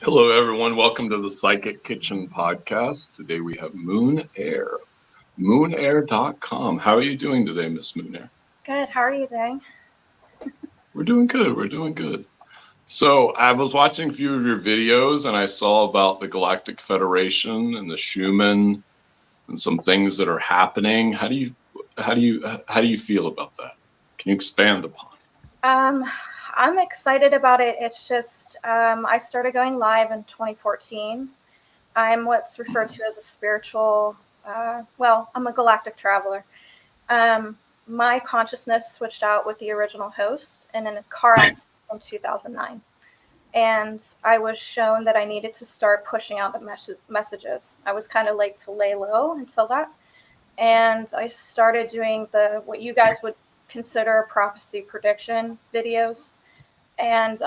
Hello, everyone. Welcome to the Psychic Kitchen podcast. Today we have Moon Air, moonair.com. How are you doing today, Miss Moon Air? Good. How are you doing? We're doing good. We're doing good. So I was watching a few of your videos and I saw about the Galactic Federation and the Schumann and some things that are happening. How do you feel about that? Can you expand upon it? I'm excited about it. It's just I started going live in 2014. I'm what's referred to as a spiritual. I'm a galactic traveler. My consciousness switched out with the original host in a car accident in 2009. And I was shown that I needed to start pushing out the messages. I was kind of like to lay low until that. And I started doing what you guys would consider prophecy prediction videos. And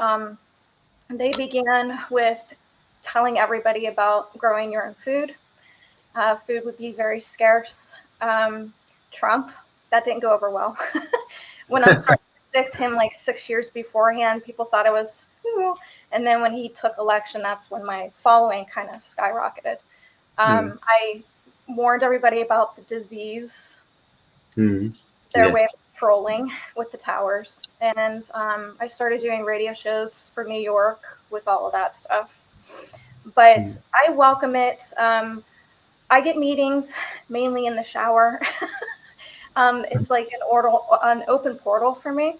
they began with telling everybody about growing your own food. Food would be very scarce. Trump, that didn't go over well. When I started to predict him like 6 years beforehand, people thought it was, ooh. And then when he took election, that's when my following kind of skyrocketed. I warned everybody about the disease, their way of trolling with the towers. And I started doing radio shows for New York with all of that stuff. But I welcome it. I get meetings mainly in the shower. It's like an open portal for me.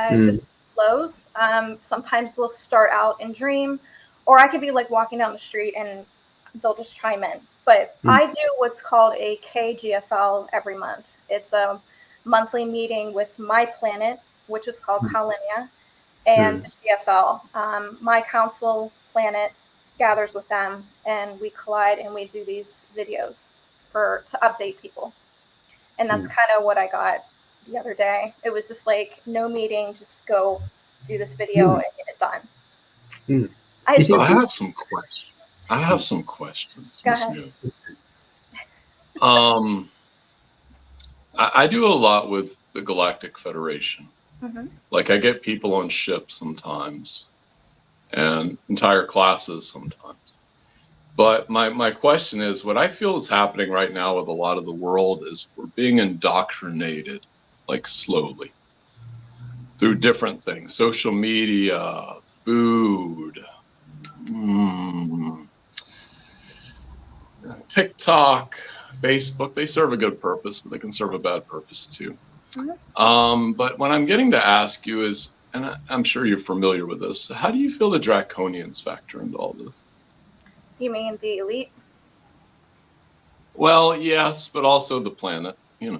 Just flows. Sometimes they'll start out in dream, or I could be like walking down the street and they'll just chime in. But I do what's called a KGFL every month. It's a monthly meeting with my planet, which is called Kalinia, and the GFL. My council planet gathers with them, and we collide and we do these videos to update people. And that's kind of what I got the other day. It was just like no meeting, just go do this video and get it done. I have some questions. Go ahead. I do a lot with the Galactic Federation. Like I get people on ships sometimes and entire classes sometimes. But my question is, what I feel is happening right now with a lot of the world is we're being indoctrinated, like slowly, through different things, social media, food, TikTok, Facebook. They serve a good purpose, but they can serve a bad purpose too. But what I'm getting to ask you is, and I'm sure you're familiar with this, how do you feel the draconians factor into all this? You mean the elite? Well, yes, but also the planet, They've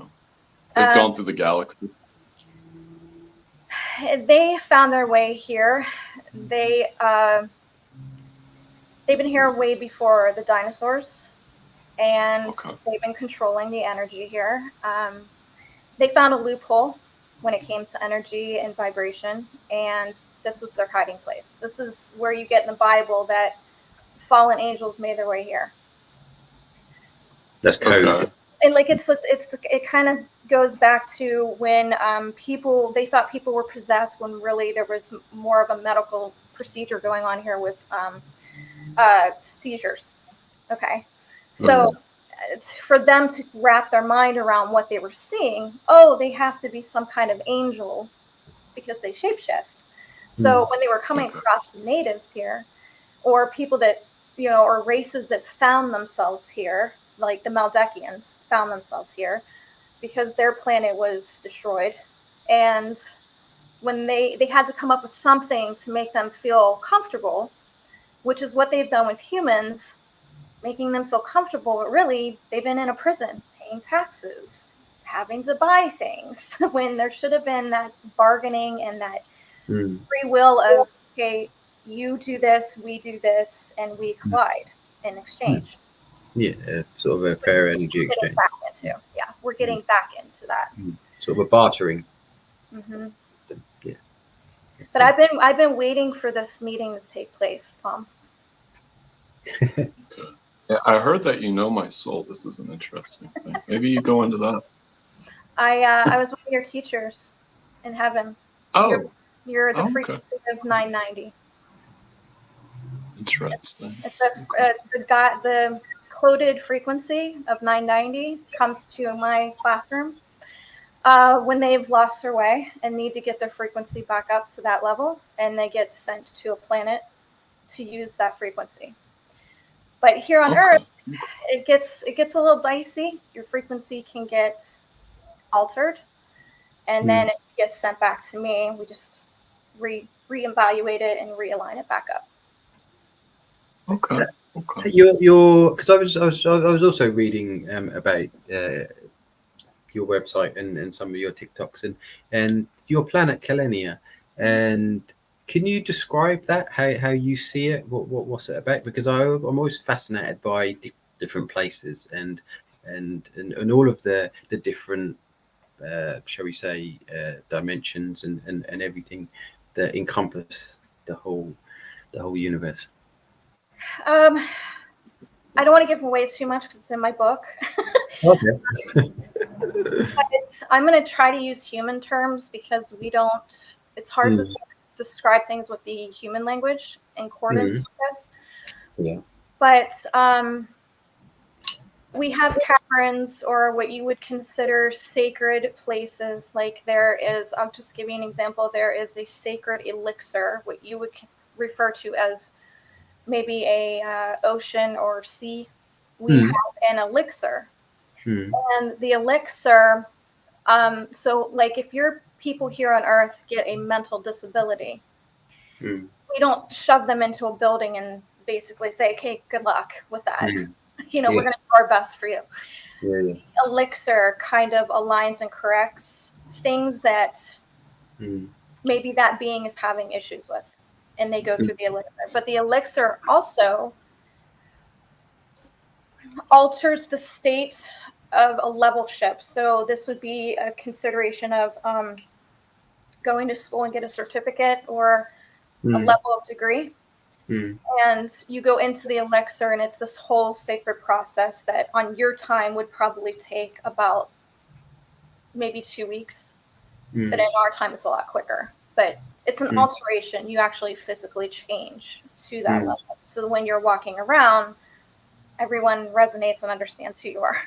gone through the galaxy. They found their way here. They've been here way before the dinosaurs, and they've been controlling the energy here. They found a loophole when it came to energy and vibration, and this was their hiding place. This is where you get in the Bible that fallen angels made their way here. That's code. Okay. And like it kind of goes back to when they thought people were possessed, when really there was more of a medical procedure going on here with seizures. Okay, so it's for them to wrap their mind around what they were seeing. Oh, they have to be some kind of angel because they shapeshift. So when they were coming across natives here, or people that or races that found themselves here, like the Maldekians found themselves here because their planet was destroyed. And when they had to come up with something to make them feel comfortable, which is what they've done with humans, making them feel comfortable, but really they've been in a prison, paying taxes, having to buy things, when there should have been that bargaining and that free will of, okay, you do this, we do this, and we collide in exchange. Yeah, sort of a fair energy exchange. We're getting back into that. Sort of a bartering system. Yeah. But I've been waiting for this meeting to take place, Tom. Yeah, I heard that you know my soul. This is an interesting thing. Maybe you go into that. I was one of your teachers in heaven. Oh. You're the frequency of 990. Interesting. It's the coded frequency of 990 comes to my classroom when they've lost their way and need to get their frequency back up to that level, and they get sent to a planet to use that frequency. But here on Earth, it gets a little dicey. Your frequency can get altered, and then it gets sent back to me. We just reevaluate it and realign it back up. Okay. Your because I was also reading about your website and some of your TikToks and your planet Kalenia, and can you describe that, how you see it, what's it about? Because I'm always fascinated by different places and all of the different shall we say dimensions and everything that encompass the whole universe. I don't want to give away too much because it's in my book. Okay. But I'm going to try to use human terms because it's hard to describe things with the human language in accordance with this. Yeah. But we have caverns, or what you would consider sacred places. Like I'll just give you an example. There is a sacred elixir, what you would refer to as maybe a ocean or sea. We have an elixir. And the elixir, so like if your people here on Earth get a mental disability, we don't shove them into a building and basically say, okay, good luck with that. We're going to do our best for you. Elixir kind of aligns and corrects things that maybe that being is having issues with, and they go through the elixir. But the elixir also alters the state of a level ship. So this would be a consideration of going to school and get a certificate or a level of degree. And you go into the elixir, and it's this whole sacred process that on your time would probably take about maybe 2 weeks. But in our time, it's a lot quicker. But it's an alteration. You actually physically change to that level. So when you're walking around, everyone resonates and understands who you are.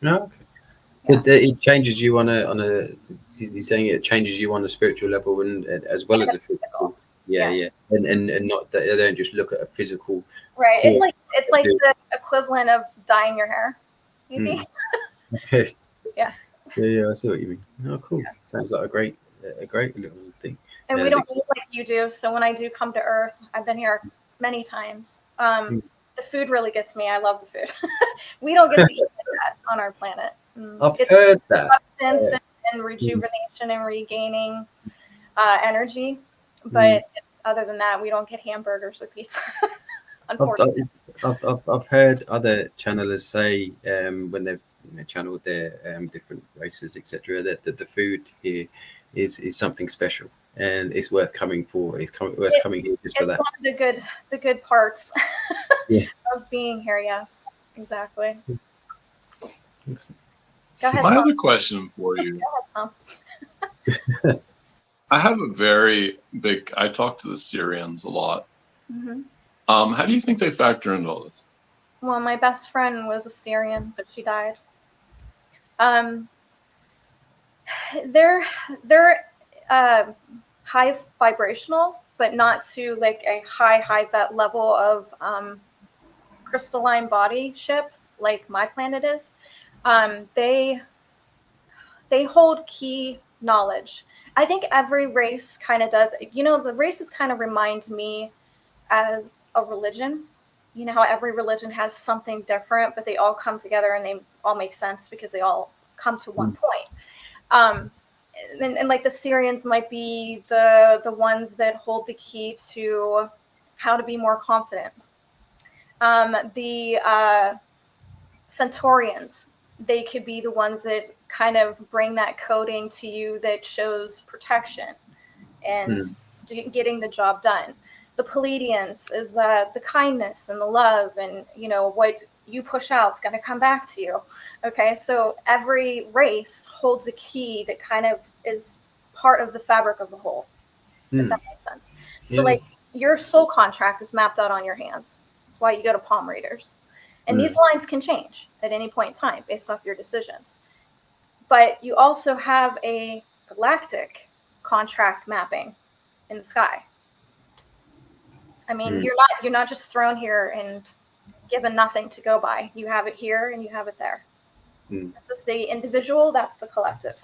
Okay. Yeah. It changes you on a. You're saying it changes you on a spiritual level and as well as a physical. Yeah. And not that they don't just look at a physical. Right. It's like the equivalent of dyeing your hair, maybe. Okay. Yeah. Yeah, I see what you mean. Oh, cool. Yeah. Sounds like a great little thing. And we don't eat like you do. So when I do come to Earth, I've been here many times. The food really gets me. I love the food. We don't get to eat like that on our planet. I've heard that. Substance and rejuvenation and regaining energy. But other than that, we don't get hamburgers or pizza. Unfortunately. I've heard other channelers say when they've channeled their different races, etc., that the food here is something special and it's worth coming for. It's worth coming here just for that. It's one of the good parts of being here. Yes, exactly. Go ahead, My other question for you. Go ahead, Tom. I have a very big. I talk to the Syrians a lot. How do you think they factor into all this? Well, my best friend was a Syrian, but she died. They're high vibrational, but not to like a high vet level of crystalline body ship like my planet is. They hold key knowledge. I think every race kind of does. The races kind of remind me as a religion. You know how every religion has something different, but they all come together and they all make sense because they all come to one point. And like the Syrians might be the ones that hold the key to how to be more confident. The Centaurians, they could be the ones that kind of bring that coding to you that shows protection and getting the job done. The Pleiadians is the kindness and the love, and what you push out is going to come back to you. Okay, so every race holds a key that kind of is part of the fabric of the whole. If that makes sense. So like your soul contract is mapped out on your hands. That's why you go to palm readers. And these lines can change at any point in time based off your decisions. But you also have a galactic contract mapping in the sky. I mean, you're not just thrown here and given nothing to go by. You have it here and you have it there. This is the individual, that's the collective.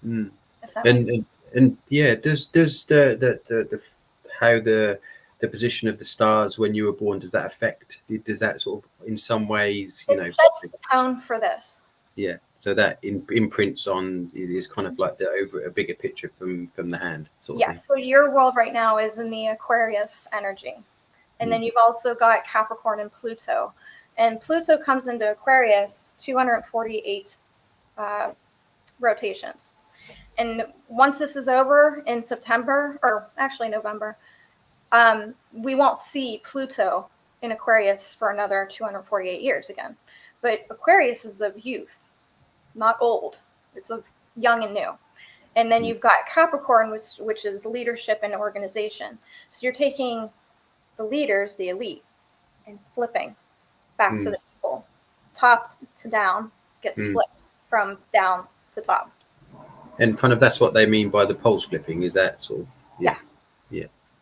If that makes sense. And yeah, does the how the position of the stars when you were born, does that affect? Does that sort of in some ways, it sets the tone for this? Yeah. So that imprints on, it is kind of like a bigger picture from the hand sort of thing. So your world right now is in the Aquarius energy. And then you've also got Capricorn and Pluto. And Pluto comes into Aquarius 248 rotations. And once this is over in September, or actually November, we won't see Pluto in Aquarius for another 248 years again. But Aquarius is of youth, not old. It's of young and new. And then you've got Capricorn, which is leadership and organization. So you're taking the leaders, the elite, and flipping back to the people. Top to down gets flipped from down to top. And kind of that's what they mean by the poles flipping, is that sort of? Yeah.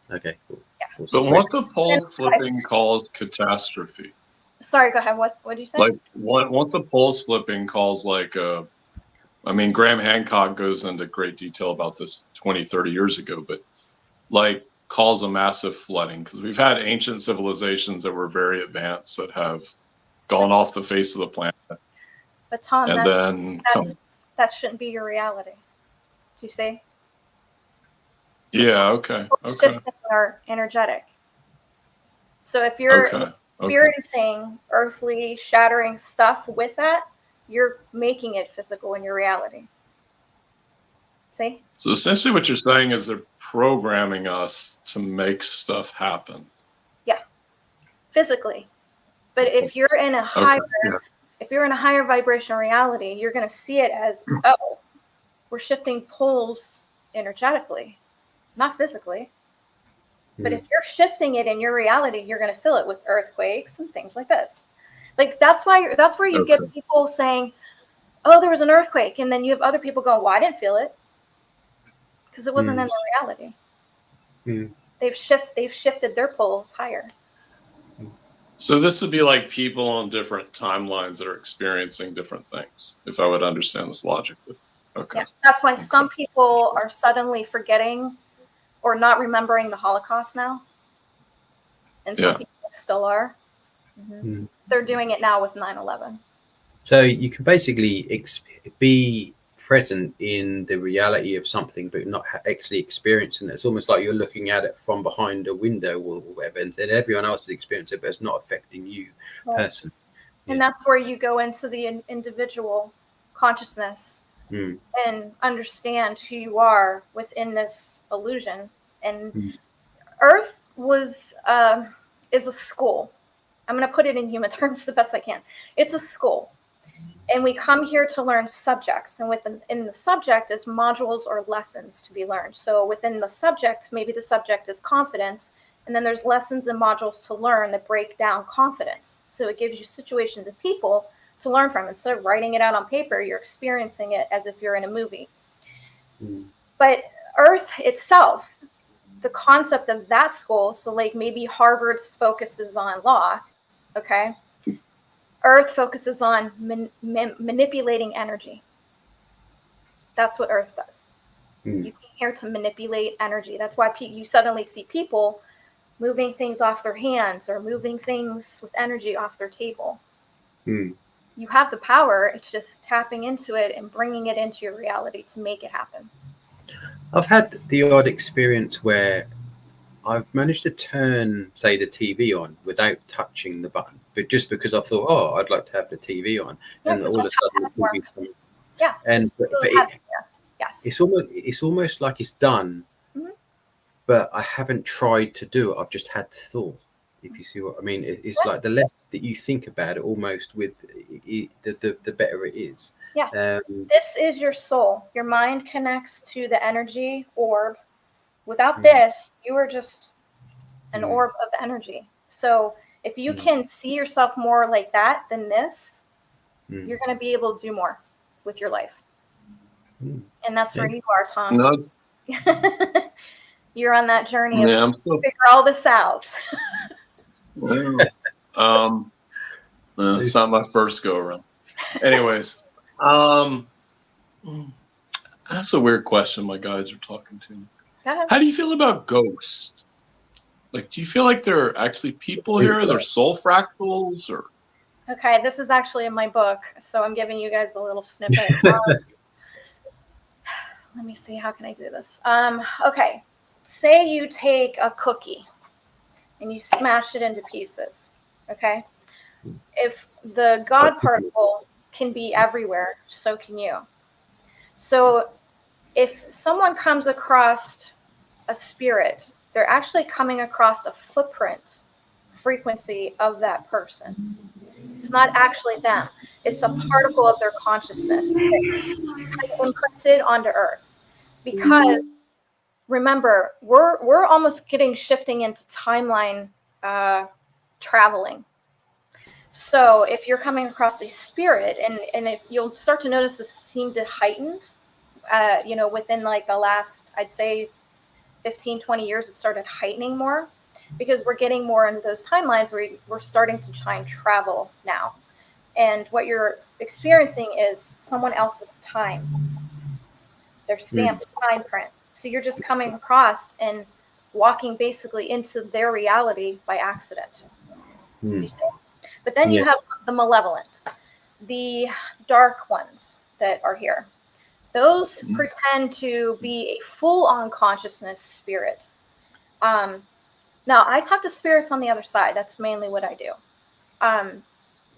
Okay, cool. Yeah. Cool. But what the poles flipping calls catastrophe. Sorry, go ahead. What did you say? Like what the poles flipping calls I mean, Graham Hancock goes into great detail about this 20, 30 years ago, but like calls a massive flooding, because we've had ancient civilizations that were very advanced that have gone off the face of the planet. But Tom, and that shouldn't be your reality. Do you see? Yeah, okay. Shifting are energetic. So if you're experiencing earthly shattering stuff with that, you're making it physical in your reality. See? So essentially what you're saying is they're programming us to make stuff happen. Yeah. Physically. But if you're in a higher vibrational reality, you're going to see it as, oh, we're shifting poles energetically, not physically. But if you're shifting it in your reality, you're going to feel it with earthquakes and things like this. Like that's where you get people saying, "Oh, there was an earthquake," and then you have other people going, "Well, I didn't feel it because it wasn't in their reality." They've shifted their poles higher. So this would be like people on different timelines that are experiencing different things, if I would understand this logically. Okay. Yeah, that's why some people are suddenly forgetting or not remembering the Holocaust now, and some people still are. They're doing it now with 9/11. So you can basically be present in the reality of something, but not actually experiencing it. It's almost like you're looking at it from behind a window or whatever, and everyone else is experiencing it, but it's not affecting you personally. And that's where you go into the individual consciousness and understand who you are within this illusion. And Earth is a school. I'm going to put it in human terms the best I can. It's a school. And we come here to learn subjects. And in the subject is modules or lessons to be learned. So within the subject, maybe the subject is confidence. And then there's lessons and modules to learn that break down confidence. So it gives you situations and people to learn from. Instead of writing it out on paper, you're experiencing it as if you're in a movie. But Earth itself, the concept of that school, so like maybe Harvard's focuses on law, okay? Earth focuses on manipulating energy. That's what Earth does. You came here to manipulate energy. That's why you suddenly see people moving things off their hands or moving things with energy off their table. You have the power. It's just tapping into it and bringing it into your reality to make it happen. I've had the odd experience where I've managed to turn, say, the TV on without touching the button, but just because I thought, oh, I'd like to have the TV on, and all of a sudden, and it's almost like it's done, but I haven't tried to do it. I've just had the thought. If you see what I mean, it's like the less that you think about it, almost with the better it is. Yeah. This is your soul. Your mind connects to the energy orb. Without this, you are just an orb of energy. So if you can see yourself more like that than this, you're going to be able to do more with your life. And that's where you are, Tom. No, You're on that journey of I'm still. figure all this out. It's not my first go around. Anyways, that's a weird question. My guides are talking to me. How do you feel about ghosts? Like, do you feel like there are actually people here? Are there soul fractals or? Okay, this is actually in my book, so I'm giving you guys a little snippet. Let me see, how can I do this? Okay, say you take a cookie and you smash it into pieces, okay? If the God particle can be everywhere, so can you. So if someone comes across a spirit, they're actually coming across a footprint frequency of that person. It's not actually them. It's a particle of their consciousness that's imprinted onto Earth. Because remember, we're almost shifting into timeline traveling. So if you're coming across a spirit, and if you'll start to notice this seem to heighten, within like the last, I'd say 15, 20 years, it started heightening more because we're getting more into those timelines where we're starting to time travel now. And what you're experiencing is someone else's time, their stamped time print. So you're just coming across and walking basically into their reality by accident. You see? But then you have the malevolent, the dark ones that are here. Those pretend to be a full-on consciousness spirit. Now, I talk to spirits on the other side. That's mainly what I do.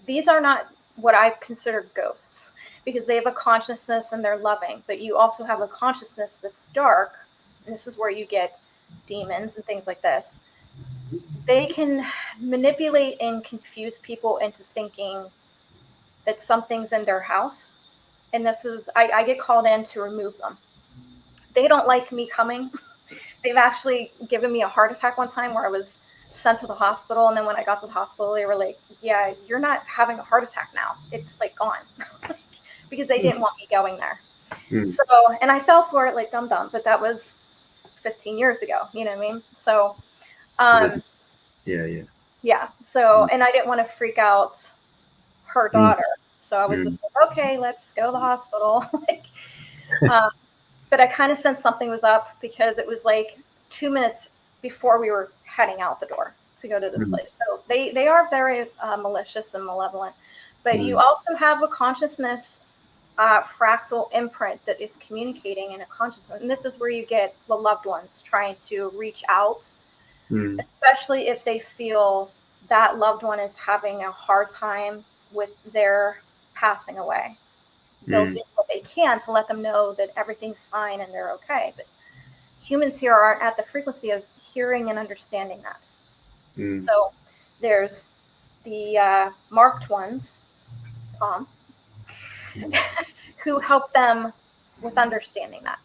These are not what I consider ghosts because they have a consciousness and they're loving, but you also have a consciousness that's dark, and this is where you get demons and things like this. They can manipulate and confuse people into thinking that something's in their house. And this is, I get called in to remove them. They don't like me coming. They've actually given me a heart attack one time where I was sent to the hospital. And then when I got to the hospital, they were like, yeah, you're not having a heart attack now. It's like gone. Because they didn't want me going there. So, and I fell for it like dum-dum, but that was 15 years ago. You know what I mean? So, yeah. So, and I didn't want to freak out her daughter. So I was just like, okay, let's go to the hospital. But I kind of sensed something was up because it was like 2 minutes before we were heading out the door to go to this place. So they are very malicious and malevolent. But you also have a consciousness fractal imprint that is communicating in a consciousness. And this is where you get the loved ones trying to reach out, especially if they feel that loved one is having a hard time with their passing away. They'll do what they can to let them know that everything's fine and they're okay. But humans here aren't at the frequency of hearing and understanding that. So there's the marked ones, Tom, who help them with understanding that.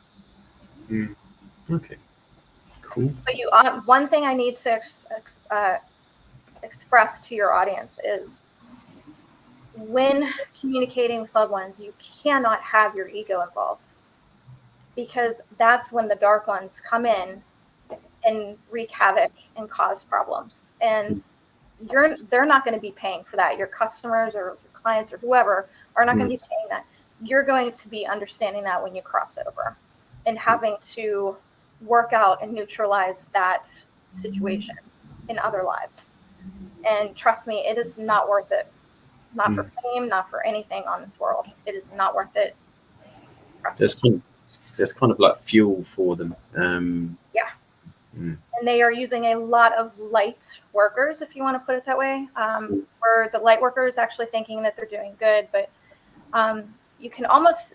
Okay, cool. But you, one thing I need to express to your audience is when communicating with loved ones, you cannot have your ego involved because that's when the dark ones come in and wreak havoc and cause problems. And they're not going to be paying for that. Your customers or your clients or whoever are not going to be paying that. You're going to be understanding that when you cross over and having to work out and neutralize that situation in other lives. And trust me, it is not worth it. Not for fame, not for anything on this world. It is not worth it. There's kind of like fuel for them. Yeah. And they are using a lot of light workers, if you want to put it that way, where the light workers actually thinking that they're doing good, but you can almost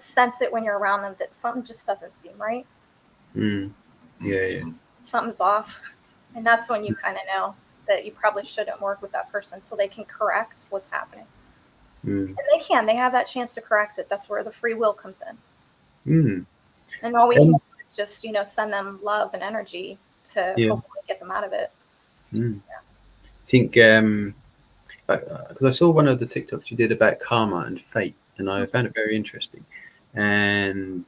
sense it when you're around them that something just doesn't seem right. Something's off, and that's when you kind of know that you probably shouldn't work with that person until they can correct what's happening. And they have that chance to correct it. That's where the free will comes in. And all we can do is just, send them love and energy to hopefully get them out of it. I think because I saw one of the TikToks you did about karma and fate, and I found it very interesting. And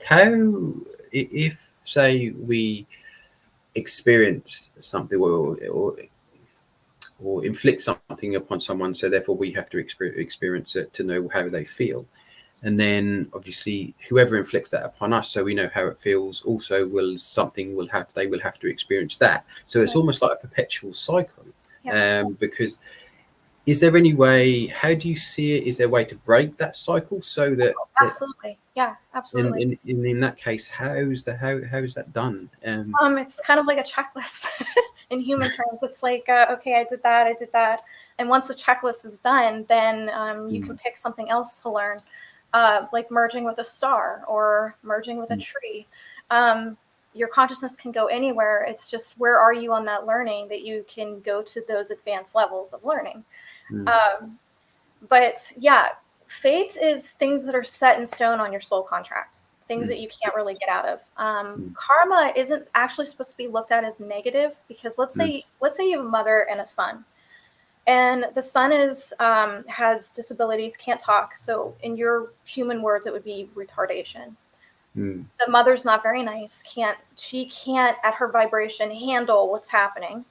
how, if say we experience something or inflict something upon someone, so therefore we have to experience it to know how they feel, and then obviously whoever inflicts that upon us, so we know how it feels, also they will have to experience that. So it's almost like a perpetual cycle. Because is there any way, how do you see it, is there a way to break that cycle so that Absolutely. Yeah, absolutely. in that case, how is that done? It's kind of like a checklist in human terms. It's like, okay, I did that. And once the checklist is done, then you can pick something else to learn, like merging with a star or merging with a tree. Your consciousness can go anywhere. It's just, where are you on that learning that you can go to those advanced levels of learning? But yeah, fate is things that are set in stone on your soul contract, things that you can't really get out of. Karma isn't actually supposed to be looked at as negative, because let's say you have a mother and a son, and the son has disabilities, can't talk. So in your human words, it would be retardation. The mother's not very nice. She can't at her vibration handle what's happening.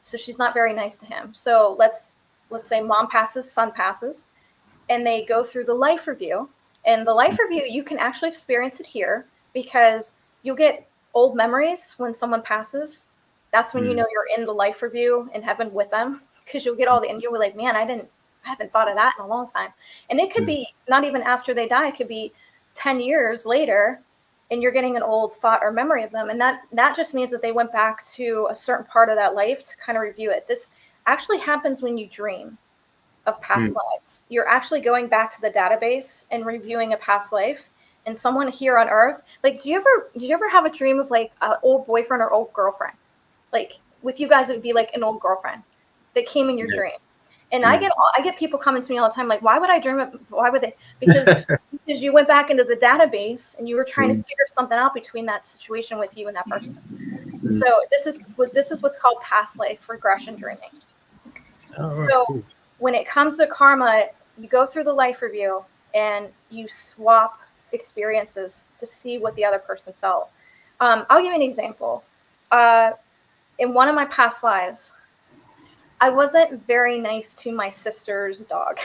So she's not very nice to him. So let's say mom passes, son passes, and they go through the life review. And the life review, you can actually experience it here, because you'll get old memories when someone passes. That's when you know you're in the life review in heaven with them, because you'll get and you'll be like, man, I haven't thought of that in a long time. And it could be not even after they die, it could be 10 years later, and you're getting an old thought or memory of them. And that just means that they went back to a certain part of that life to kind of review it. This actually happens when you dream of past lives. You're actually going back to the database and reviewing a past life. And someone here on Earth, like, did you ever have a dream of like an old boyfriend or old girlfriend? Like with you guys, it would be like an old girlfriend that came in your dream. And I get people coming to me all the time, like, why would I dream it? Why would they? Because you went back into the database and you were trying to figure something out between that situation with you and that person. So this is what's called past life regression dreaming. So when it comes to karma, you go through the life review and you swap experiences to see what the other person felt. I'll give you an example. In one of my past lives, I wasn't very nice to my sister's dog.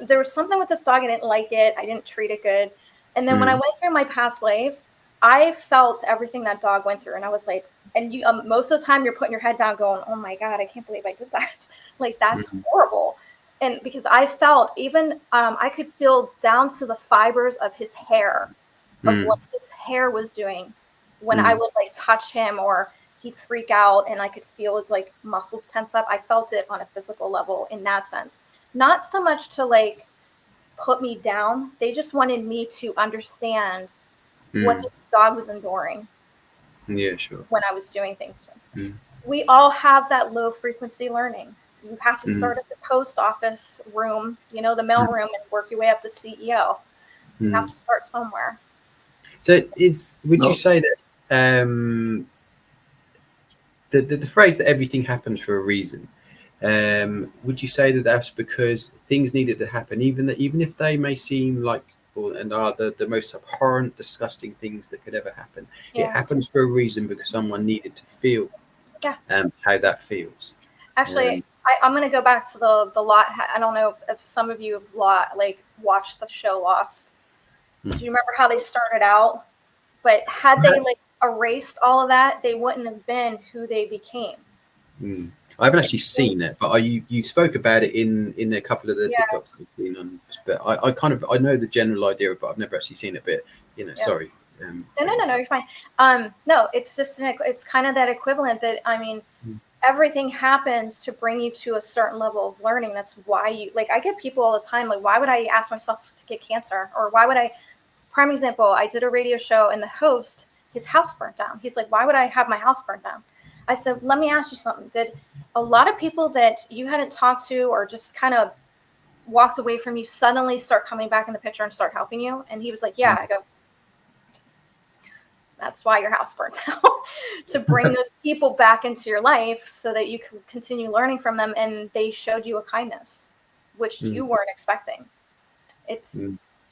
There was something with this dog. I didn't like it. I didn't treat it good. And then when I went through my past life, I felt everything that dog went through. And I was like, and you, most of the time you're putting your head down going, oh my God, I can't believe I did that. Like, that's horrible. And because I felt even, I could feel down to the fibers of his hair, of what his hair was doing when I would like touch him, or he'd freak out and I could feel his like muscles tense up. I felt it on a physical level in that sense. Not so much to like put me down. They just wanted me to understand what the dog was enduring. Yeah, sure. When I was doing things to him. We all have that low frequency learning. You have to start at the post office room, the mail room, and work your way up to CEO. You have to start somewhere. So would you say that the phrase that everything happens for a reason, would you say that that's because things needed to happen, even if they may seem like and are the most abhorrent, disgusting things that could ever happen? It happens for a reason, because someone needed to feel how that feels. Actually, I'm going to go back to the lot. I don't know if some of you have watched the show Lost. Do you remember how they started out? But had they like erased all of that, they wouldn't have been who they became. I haven't actually seen it, but you spoke about it in a couple of the TikToks I've seen on. But I know the general idea, but I've never actually seen it. But sorry. No, you're fine. No, it's just it's kind of that equivalent that, I mean, everything happens to bring you to a certain level of learning. That's why I get people all the time, like, why would I ask myself to get cancer? Or why would I, prime example, I did a radio show and the host, his house burnt down. He's like, why would I have my house burnt down? I said, let me ask you something. Did a lot of people that you hadn't talked to or just kind of walked away from you suddenly start coming back in the picture and start helping you? And he was like, yeah. I go, That's why your house burnt out, to bring those people back into your life so that you can continue learning from them. And they showed you a kindness, which you weren't expecting. It's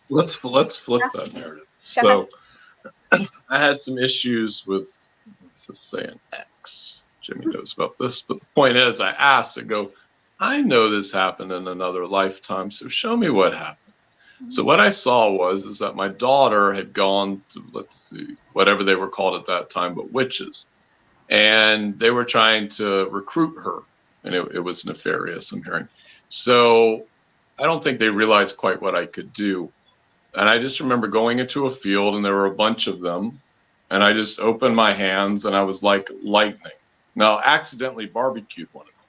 let's flip that narrative. So I had some issues with, let's just say an ex. Jimmy knows about this, but the point is, I asked, I know this happened in another lifetime, so show me what happened. So what I saw is that my daughter had gone to, let's see, whatever they were called at that time, but witches. And they were trying to recruit her. And it was nefarious, I'm hearing. So I don't think they realized quite what I could do. And I just remember going into a field and there were a bunch of them. And I just opened my hands and I was like lightning. Now, accidentally barbecued one of them,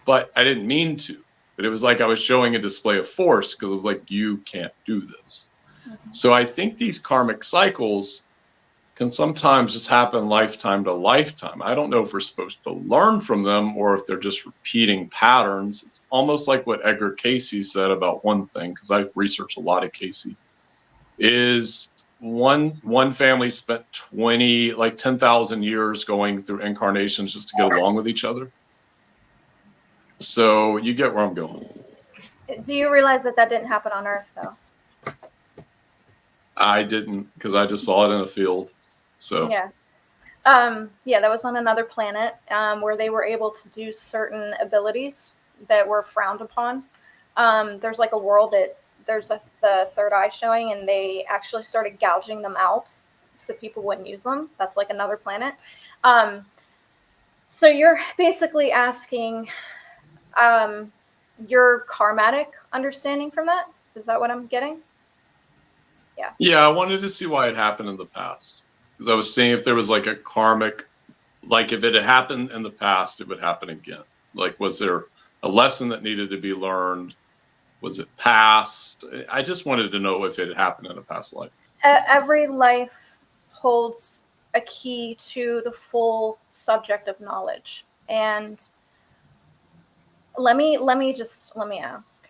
but I didn't mean to. But it was like I was showing a display of force because it was like, you can't do this. So I think these karmic cycles can sometimes just happen lifetime to lifetime. I don't know if we're supposed to learn from them or if they're just repeating patterns. It's almost like what Edgar Cayce said about one thing, because I've researched a lot of Cayce, is one family spent 10,000 years going through incarnations just to get along with each other. So you get where I'm going. Do you realize that didn't happen on Earth, though? I didn't, because I just saw it in a field. So yeah, that was on another planet where they were able to do certain abilities that were frowned upon. There's like a world that there's the third eye showing, and they actually started gouging them out so people wouldn't use them. That's like another planet. So you're basically asking your karmatic understanding from that. Is that what I'm getting? Yeah, I wanted to see why it happened in the past. Because I was seeing if there was like a karmic, like if it had happened in the past, it would happen again. Like, was there a lesson that needed to be learned? Was it past? I just wanted to know if it had happened in a past life. Every life holds a key to the full subject of knowledge. And let me ask.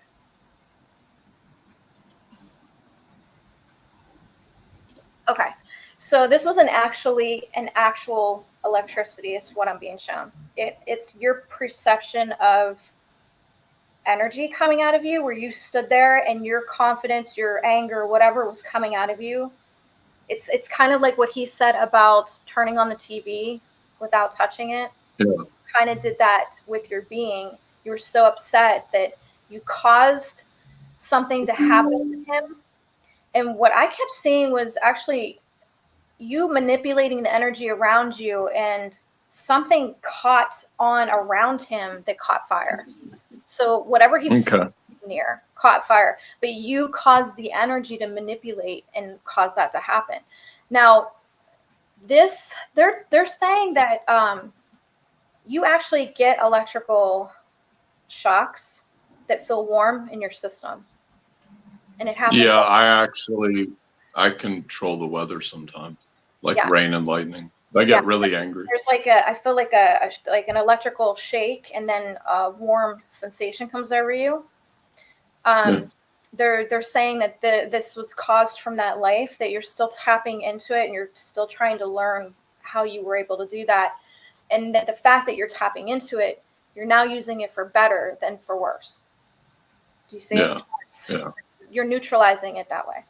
Okay, so this wasn't actually an actual electricity, is what I'm being shown. It's your perception of energy coming out of you, where you stood there and your confidence, your anger, whatever was coming out of you. It's kind of like what he said about turning on the TV without touching it. Yeah. You kind of did that with your being. You were so upset that you caused something to happen to him. And what I kept seeing was actually you manipulating the energy around you, and something caught on around him that caught fire. So whatever he was near caught fire, but you caused the energy to manipulate and cause that to happen. Now, this they're saying that you actually get electrical shocks that feel warm in your system, and it happens. Yeah, I control the weather sometimes, like rain and lightning. I get really angry. There's I feel like an electrical shake, and then a warm sensation comes over you. They're saying that this was caused from that life, that you're still tapping into it and you're still trying to learn how you were able to do that, and that the fact that you're tapping into it, you're now using it for better than for worse. Do you see it? Yeah. You're neutralizing it that way.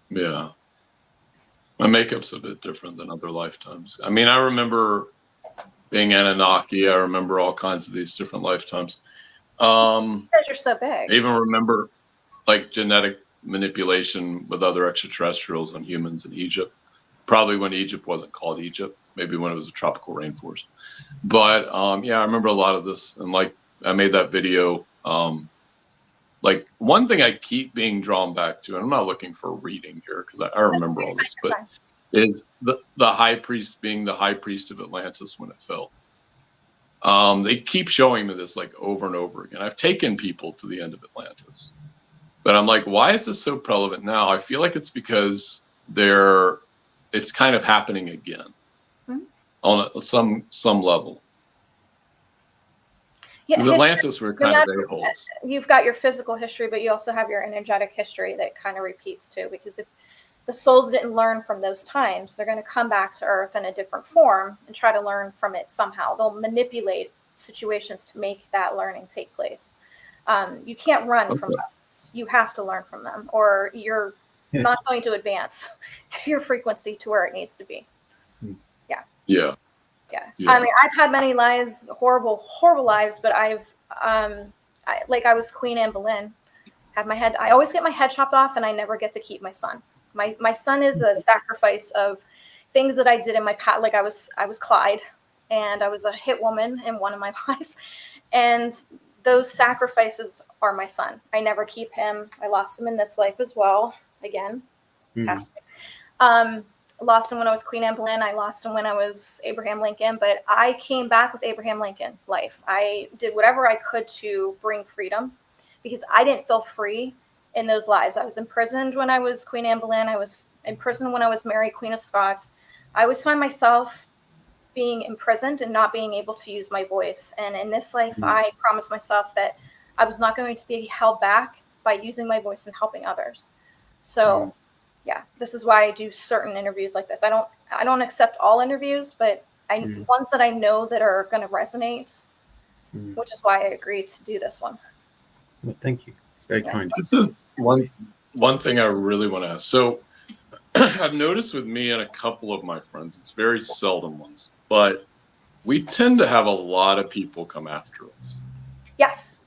Yeah. My makeup's a bit different than other lifetimes. I mean, I remember being Anunnaki. I remember all kinds of these different lifetimes. Because you're so big. I even remember like genetic manipulation with other extraterrestrials on humans in Egypt. Probably when Egypt wasn't called Egypt. Maybe when it was a tropical rainforest. But yeah, I remember a lot of this. And like I made that video. Like one thing I keep being drawn back to, and I'm not looking for a reading here because I remember all this, but is the high priest being the high priest of Atlantis when it fell. They keep showing me this like over and over again. I've taken people to the end of Atlantis, but I'm like, why is this so prevalent now? I feel like it's because it's kind of happening again on some level. Because Atlantis were kind of a-holes. You've got your physical history, but you also have your energetic history that kind of repeats too. Because the souls didn't learn from those times. They're going to come back to Earth in a different form and try to learn from it somehow. They'll manipulate situations to make that learning take place. You can't run from lessons. You have to learn from them, or you're not going to advance your frequency to where it needs to be. Yeah. I mean, I've had many lives, horrible lives, but I was Queen Anne Boleyn. I always get my head chopped off, and I never get to keep my son. My son is a sacrifice of things that I did in my past. Like I was Clyde, and I was a hit woman in one of my lives, and those sacrifices are my son. I never keep him. I lost him in this life as well. Again, lost him when I was Queen Anne Boleyn. I lost him when I was Abraham Lincoln, but I came back with Abraham Lincoln life. I did whatever I could to bring freedom, because I didn't feel free in those lives. I was imprisoned when I was Queen Anne Boleyn. I was imprisoned when I was Mary, Queen of Scots. I always find myself being imprisoned and not being able to use my voice. And in this life, I promised myself that I was not going to be held back by using my voice and helping others. So this is why I do certain interviews like this. I don't accept all interviews, but ones that I know that are going to resonate, which is why I agreed to do this one. Well, thank you. It's very kind. This is one thing I really want to ask. So I've noticed with me and a couple of my friends, it's very seldom ones, but we tend to have a lot of people come after us. Yes.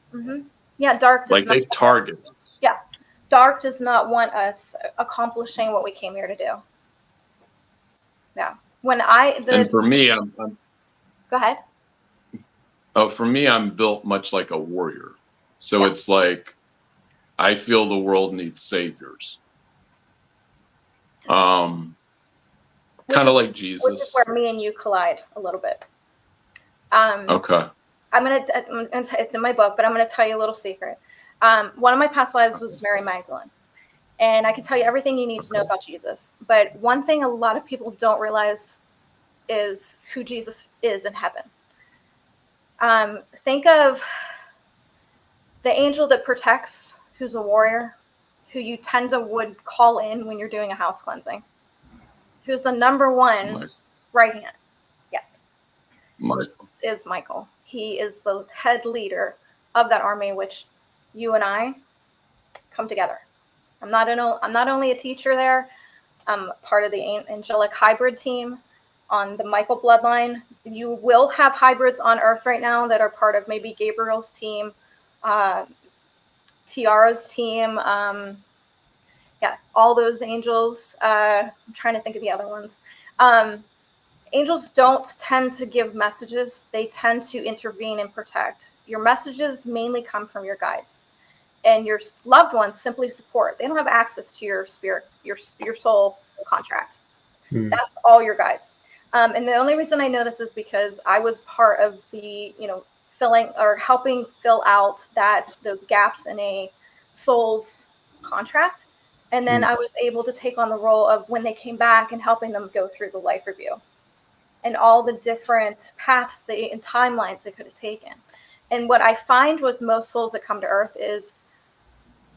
Yeah, dark does they target us. Yeah. Dark does not want us accomplishing what we came here to do. Yeah. And for me, I'm go ahead. Oh, for me, I'm built much like a warrior. So it's like I feel the world needs saviors. Kind of like Jesus. Which is where me and you collide a little bit. Okay. It's in my book, but I'm gonna tell you a little secret. One of my past lives was Mary Magdalene, and I can tell you everything you need to know about Jesus. But one thing a lot of people don't realize is who Jesus is in heaven. Think of the angel that protects, who's a warrior, who you would call in when you're doing a house cleansing, who's the number one right hand. Yes. Jesus is Michael. He is the head leader of that army, which you and I come together. I'm not only a teacher there. I'm part of the angelic hybrid team on the Michael bloodline. You will have hybrids on Earth right now that are part of maybe Gabriel's team, Tiara's team. All those angels. I'm trying to think of the other ones. Angels don't tend to give messages. They tend to intervene and protect. Your messages mainly come from your guides, and your loved ones simply support. They don't have access to your spirit, your soul contract. That's all your guides. And the only reason I know this is because I was part of the, filling or helping fill out those gaps in a soul's contract. And then I was able to take on the role of when they came back and helping them go through the life review and all the different paths and timelines they could have taken. And what I find with most souls that come to Earth is,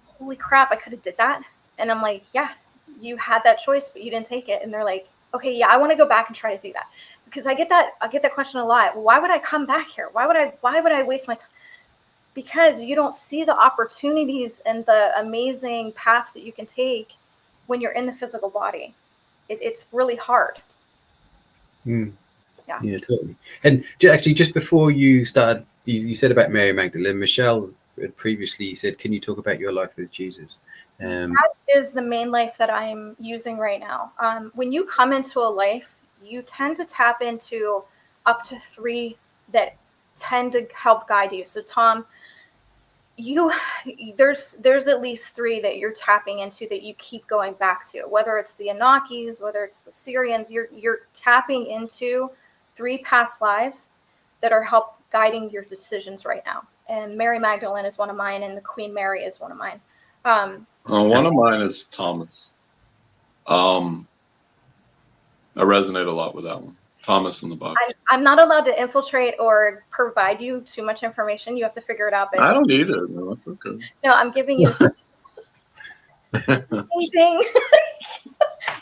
holy crap, I could have did that. And I'm like, yeah, you had that choice, but you didn't take it. And they're like, okay, yeah, I want to go back and try to do that. Because I get that question a lot. Why would I come back here? Why would I waste my time? Because you don't see the opportunities and the amazing paths that you can take when you're in the physical body. It's really hard. Yeah, totally. And actually, just before you started, you said about Mary Magdalene. Michelle had previously said, "Can you talk about your life with Jesus?" That is the main life that I'm using right now. When you come into a life, you tend to tap into up to 3 that tend to help guide you. So, Tom, there's at least 3 that you're tapping into that you keep going back to. Whether it's the Anakis, whether it's the Syrians, you're tapping into 3 past lives that are help guiding your decisions right now. And Mary Magdalene is one of mine, and the Queen Mary is one of mine. One of mine is Thomas. I resonate a lot with that one. Thomas in the Bible. I'm not allowed to infiltrate or provide you too much information. You have to figure it out. But I don't either. No, that's okay. No, I'm giving you anything.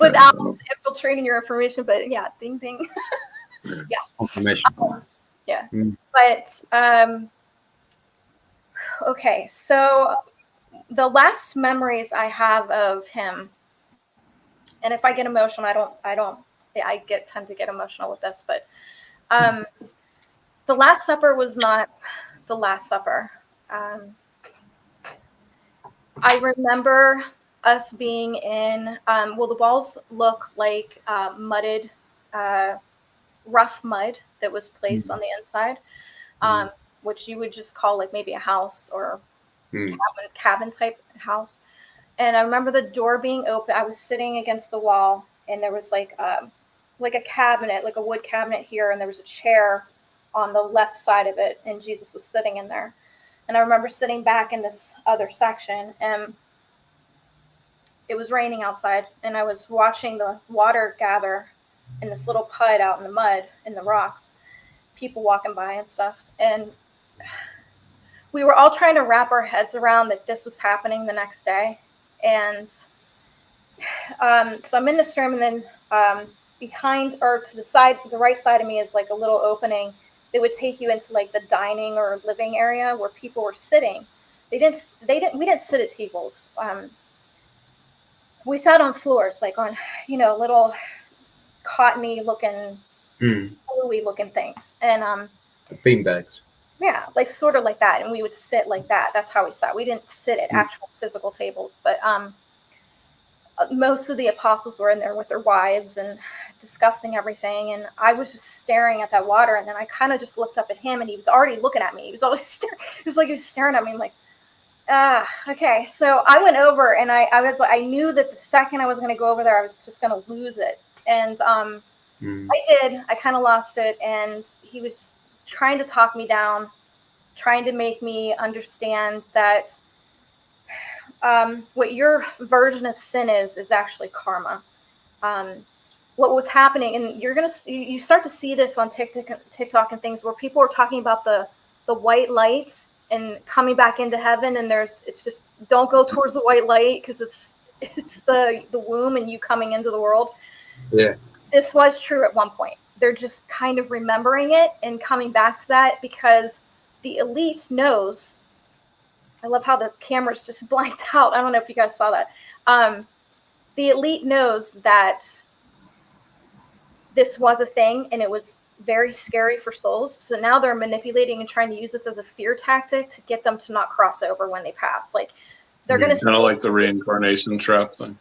without infiltrating your information. But yeah, ding ding. Yeah. Confirmation. Yeah. Mm. But okay, so the last memories I have of him, and if I get emotional, I tend to get emotional with this, but the Last Supper was not the Last Supper. I remember us being in, the walls look like mudded, rough mud that was placed on the inside, which you would just call like maybe a house or cabin type house. And I remember the door being open. I was sitting against the wall, and there was like a cabinet, like a wood cabinet here, and there was a chair on the left side of it, and Jesus was sitting in there. And I remember sitting back in this other section, and it was raining outside, and I was watching the water gather in this little put out in the mud, in the rocks, people walking by and stuff. And we were all trying to wrap our heads around that this was happening the next day. And so I'm in this room, and then behind or to the side, the right side of me is like a little opening that would take you into like the dining or living area where people were sitting. We didn't sit at tables. We sat on floors, like on, little cottony looking, bluey looking things. And Beanbags. yeah, like sort of like that. And we would sit like that. That's how we sat. We didn't sit at actual physical tables, but most of the apostles were in there with their wives and discussing everything. And I was just staring at that water. And then I kind of just looked up at him, and he was already looking at me. He was always staring. It was like he was staring at me. I'm like, okay. So I went over, and I was like, I knew that the second I was going to go over there, I was just going to lose it. And I did. I kind of lost it. And he was trying to talk me down, trying to make me understand that what your version of sin is actually karma. What was happening, and you start to see this on TikTok and things where people are talking about the white light and coming back into heaven, and it's just don't go towards the white light because it's the womb and you coming into the world. Yeah. This was true at one point. They're just kind of remembering it and coming back to that because the elite knows. I love how the camera's just blanked out. I don't know if you guys saw that. The elite knows that this was a thing, and it was very scary for souls. So now they're manipulating and trying to use this as a fear tactic to get them to not cross over when they pass. Like they're going to kind of like the reincarnation trap thing.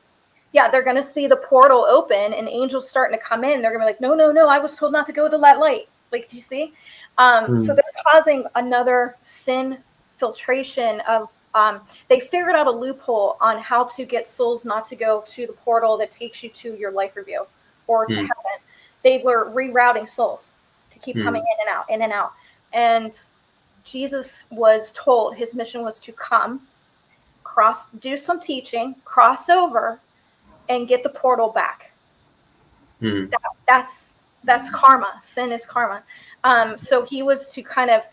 Yeah, they're going to see the portal open and angels starting to come in. They're going to be like, no, I was told not to go to that light. Like, do you see? So they're causing another sin filtration of, they figured out a loophole on how to get souls not to go to the portal that takes you to your life review or to heaven. They were rerouting souls to keep coming in and out, in and out. And Jesus was told his mission was to come, do some teaching, cross over, and get the portal back. That's karma. Sin is karma. So he was to kind of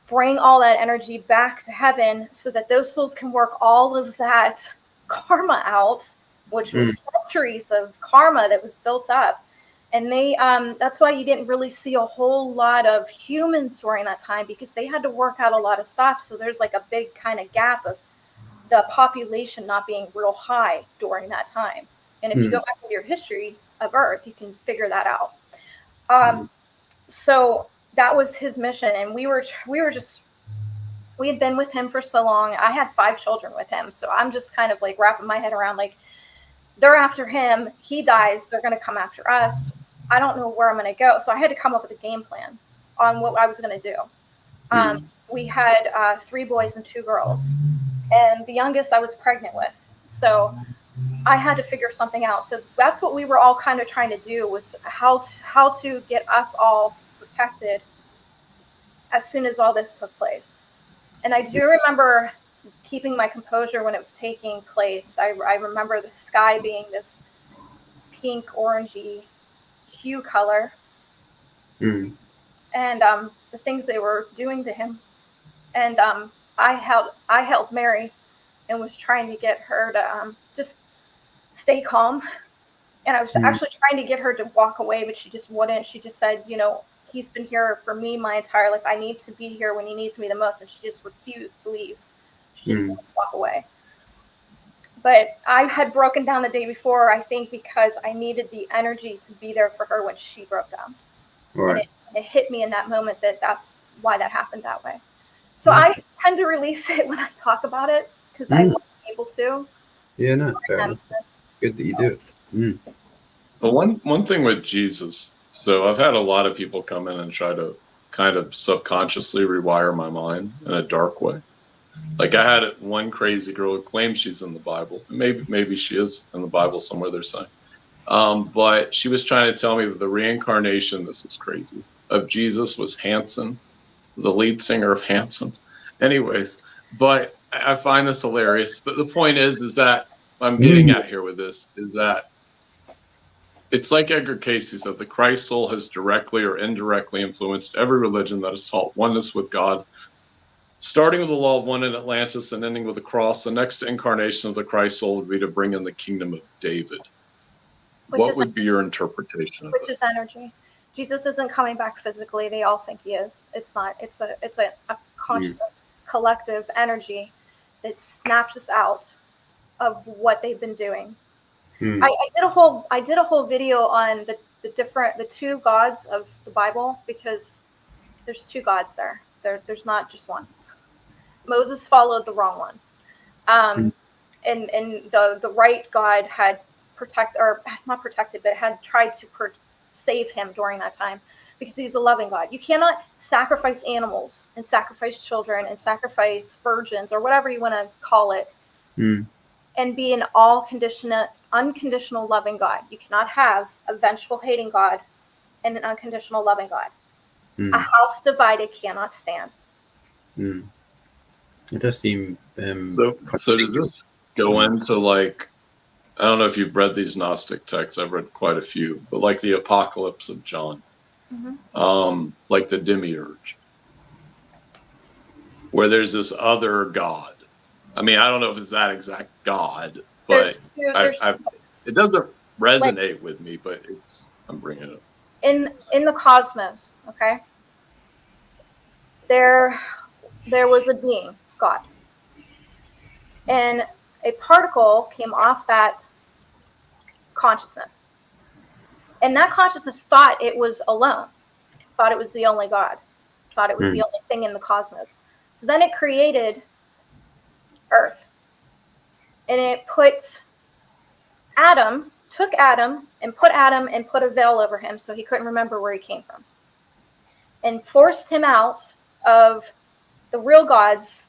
bring all that energy back to heaven so that those souls can work all of that karma out, which was centuries of karma that was built up. And they that's why you didn't really see a whole lot of humans during that time, because they had to work out a lot of stuff. So there's like a big kind of gap of the population not being real high during that time. And if you go back into your history of Earth, you can figure that out. So that was his mission. And we had been with him for so long. I had 5 children with him. So I'm just kind of like wrapping my head around, like, they're after him. He dies. They're going to come after us. I don't know where I'm going to go. So I had to come up with a game plan on what I was going to do. We had 3 boys and 2 girls. And the youngest I was pregnant with. So I had to figure something out. So that's what we were all kind of trying to do, was how to get us all protected as soon as all this took place. And I do remember keeping my composure when it was taking place. I remember the sky being this pink, orangey hue color. And the things they were doing to him. And I held Mary and was trying to get her to just stay calm And I was actually trying to get her to walk away, but she just wouldn't. She just said, he's been here for me my entire life. I need to be here when he needs me the most. And she just refused to leave. She just wouldn't walk away. But I had broken down the day before, I think, because I needed the energy to be there for her when she broke down. Right. And it hit me in that moment that that's why that happened that way. So I tend to release it when I talk about it because I wasn't able to. Yeah, no, fair enough. Good that you do it. But one thing with Jesus, so I've had a lot of people come in and try to kind of subconsciously rewire my mind in a dark way. Like I had one crazy girl who claims she's in the Bible. Maybe she is in the Bible somewhere, they're saying. But she was trying to tell me that the reincarnation, this is crazy, of Jesus was Hanson, the lead singer of Hanson. Anyways, but I find this hilarious. But the point is that I'm getting at here with this is that it's like Edgar Casey said, the Christ soul has directly or indirectly influenced every religion that has taught oneness with God. Starting with the law of one in Atlantis and ending with the cross, the next incarnation of the Christ soul would be to bring in the kingdom of David. What would be your interpretation of it? Which is energy. Jesus isn't coming back physically. They all think he is. It's not. It's a consciousness, collective energy that snaps us out of what they've been doing. I did a whole video on the two gods of the Bible, because there's two gods there. There's not just one. Moses followed the wrong one. And the right God had had tried to save him during that time, because he's a loving God. You cannot sacrifice animals and sacrifice children and sacrifice virgins or whatever you want to call it and be an unconditional loving God. You cannot have a vengeful hating God and an unconditional loving God. A house divided cannot stand. It does seem so does this go into, like, I don't know if you've read these Gnostic texts. I've read quite a few, but like the Apocalypse of John, like the Demiurge, where there's this other God. I mean, I don't know if it's that exact God, but it doesn't resonate with me. But I'm bringing it up. In the cosmos, okay. There was a being, God, and a particle came off that consciousness, and that consciousness thought it was alone, thought it was the only God, thought it was the only thing in the cosmos. So then it created Earth, and it took Adam and put a veil over him so he couldn't remember where he came from, and forced him out of the real God's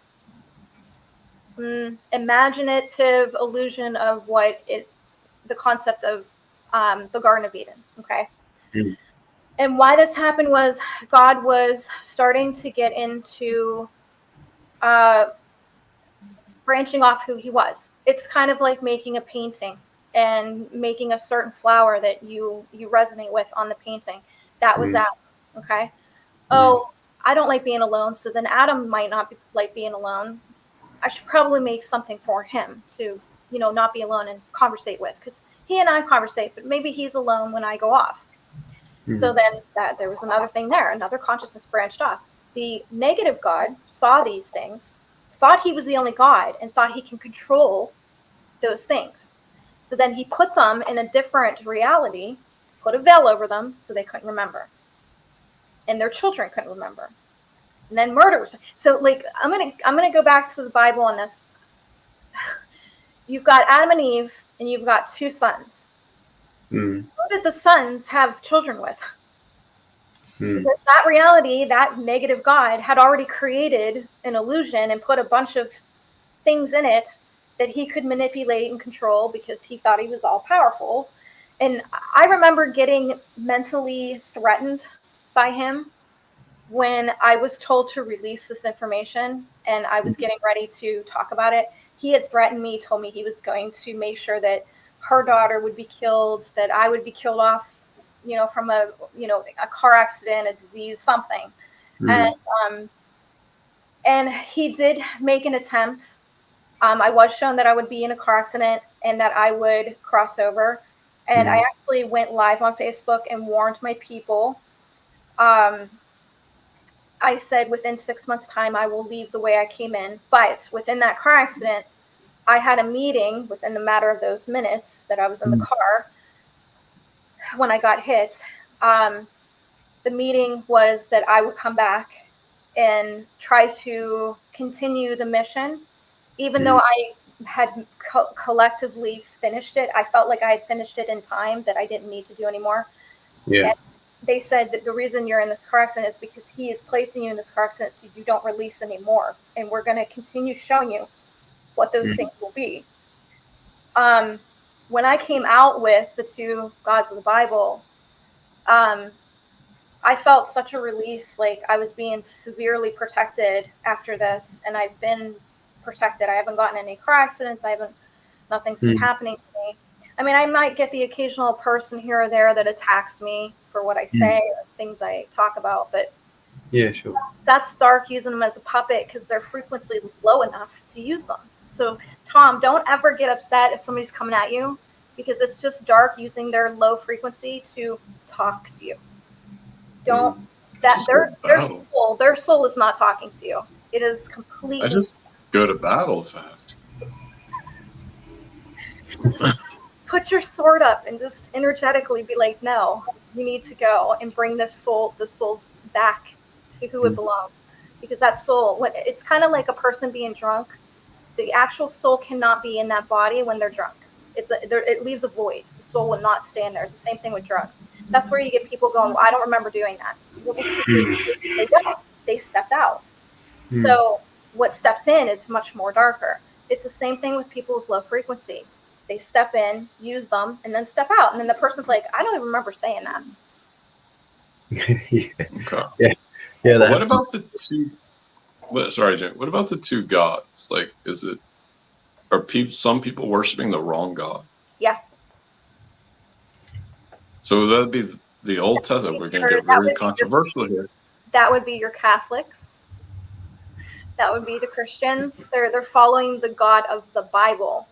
imaginative illusion of the concept of the Garden of Eden. Okay. And why this happened was God was starting to get into branching off who he was. It's kind of like making a painting and making a certain flower that you resonate with on the painting. That was Adam. Okay. Oh, I don't like being alone. So then Adam might not like being alone. I should probably make something for him to, not be alone and conversate with, because he and I conversate, but maybe he's alone when I go off. So then there was another thing there. Another consciousness branched off. The negative God saw these things, thought he was the only God, and thought he can control those things. So then he put them in a different reality, put a veil over them so they couldn't remember. And their children couldn't remember. And then murder was. So, like, I'm gonna go back to the Bible on this. You've got Adam and Eve, and you've got two sons. Who did the sons have children with? Because that reality, that negative God, had already created an illusion and put a bunch of things in it that he could manipulate and control because he thought he was all powerful. And I remember getting mentally threatened by him when I was told to release this information and I was getting ready to talk about it. He had threatened me, told me he was going to make sure that her daughter would be killed, that I would be killed off, from a car accident, a disease, something. And he did make an attempt. I was shown that I would be in a car accident and that I would cross over. And I actually went live on Facebook and warned my people. I said within 6 months' time, I will leave the way I came in. But within that car accident, I had a meeting within the matter of those minutes that I was in the car when I got hit. The meeting was that I would come back and try to continue the mission, even though I had collectively finished it. I felt like I had finished it in time, that I didn't need to do anymore. Yeah. And they said that the reason you're in this car accident is because he is placing you in this car accident so you don't release anymore. And we're going to continue showing you what those things will be. When I came out with the 2 gods of the Bible, I felt such a release. Like I was being severely protected after this, and I've been protected. I haven't gotten any car accidents. Nothing's been happening to me. I mean, I might get the occasional person here or there that attacks me for what I say or things I talk about, but yeah, sure. That's dark using them as a puppet because their frequency is low enough to use them. So, Tom, don't ever get upset if somebody's coming at you, because it's just dark using their low frequency to talk to you. Don't that Just their soul is not talking to you. It is completely. I just go to battle if I have to. Just put your sword up and just energetically be like, no, you need to go and bring the soul's back to who it belongs, because that soul, it's kind of like a person being drunk. The actual soul cannot be in that body when they're drunk. It leaves a void. The soul will not stay in there. It's the same thing with drugs. That's where you get people going, well, I don't remember doing that. Well, they don't. They stepped out. So what steps in is much more darker. It's the same thing with people with low frequency. They step in, use them, and then step out. And then the person's like, I don't even remember saying that. Okay. Yeah. What about the 2? Sorry, Jim. What about the 2 gods? Like, some people worshiping the wrong god? Yeah. So that'd be the Old Testament. We're going to get very controversial here. That would be your Catholics. That would be the Christians. They're following the God of the Bible,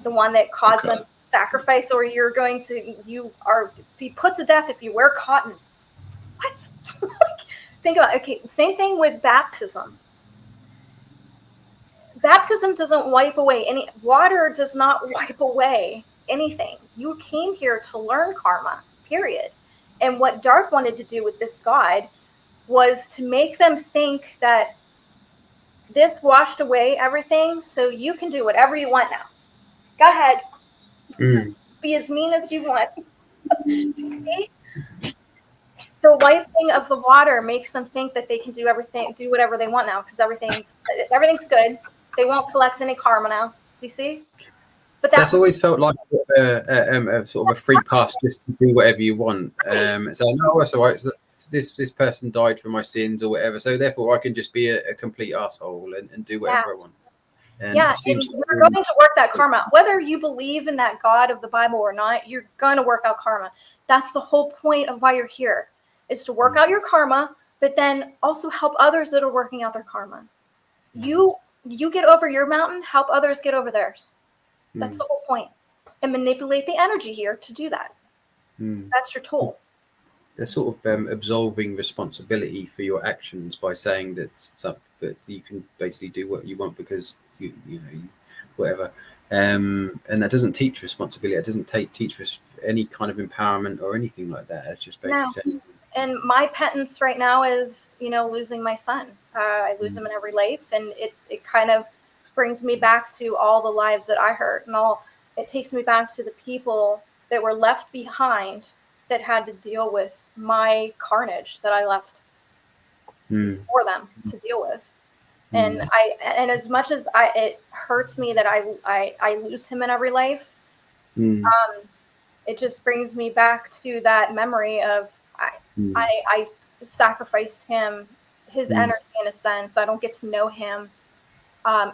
the one that caused them to sacrifice, or you are be put to death if you wear cotton. What? Think about it. Okay, same thing with baptism. Baptism doesn't wipe away water does not wipe away anything. You came here to learn karma, period. And what Dark wanted to do with this God was to make them think that this washed away everything, so you can do whatever you want now. Go ahead. Be as mean as you want. See? The wiping of the water makes them think that they can do whatever they want now, because everything's good. They won't collect any karma now. Do you see? But that's always felt like a sort of a free pass just to do whatever you want. So no, that's all right. So this person died for my sins or whatever. So therefore, I can just be a complete asshole and do whatever I want. And and you're going to work that karma, whether you believe in that God of the Bible or not. You're going to work out karma. That's the whole point of why you're here, is to work out your karma, but then also help others that are working out their karma. You get over your mountain, help others get over theirs. That's the whole point. And manipulate the energy here to do that. That's your tool. They're sort of absolving responsibility for your actions by saying that you can basically do what you want because you whatever. And that doesn't teach responsibility. It doesn't teach any kind of empowerment or anything like that. It's just basically saying. And my penance right now is, losing my son. I lose him in every life, and it kind of brings me back to all the lives that I hurt, and it takes me back to the people that were left behind that had to deal with my carnage that I left for them to deal with. And as much as it hurts me that I lose him in every life, it just brings me back to that memory of I sacrificed his energy in a sense. I don't get to know him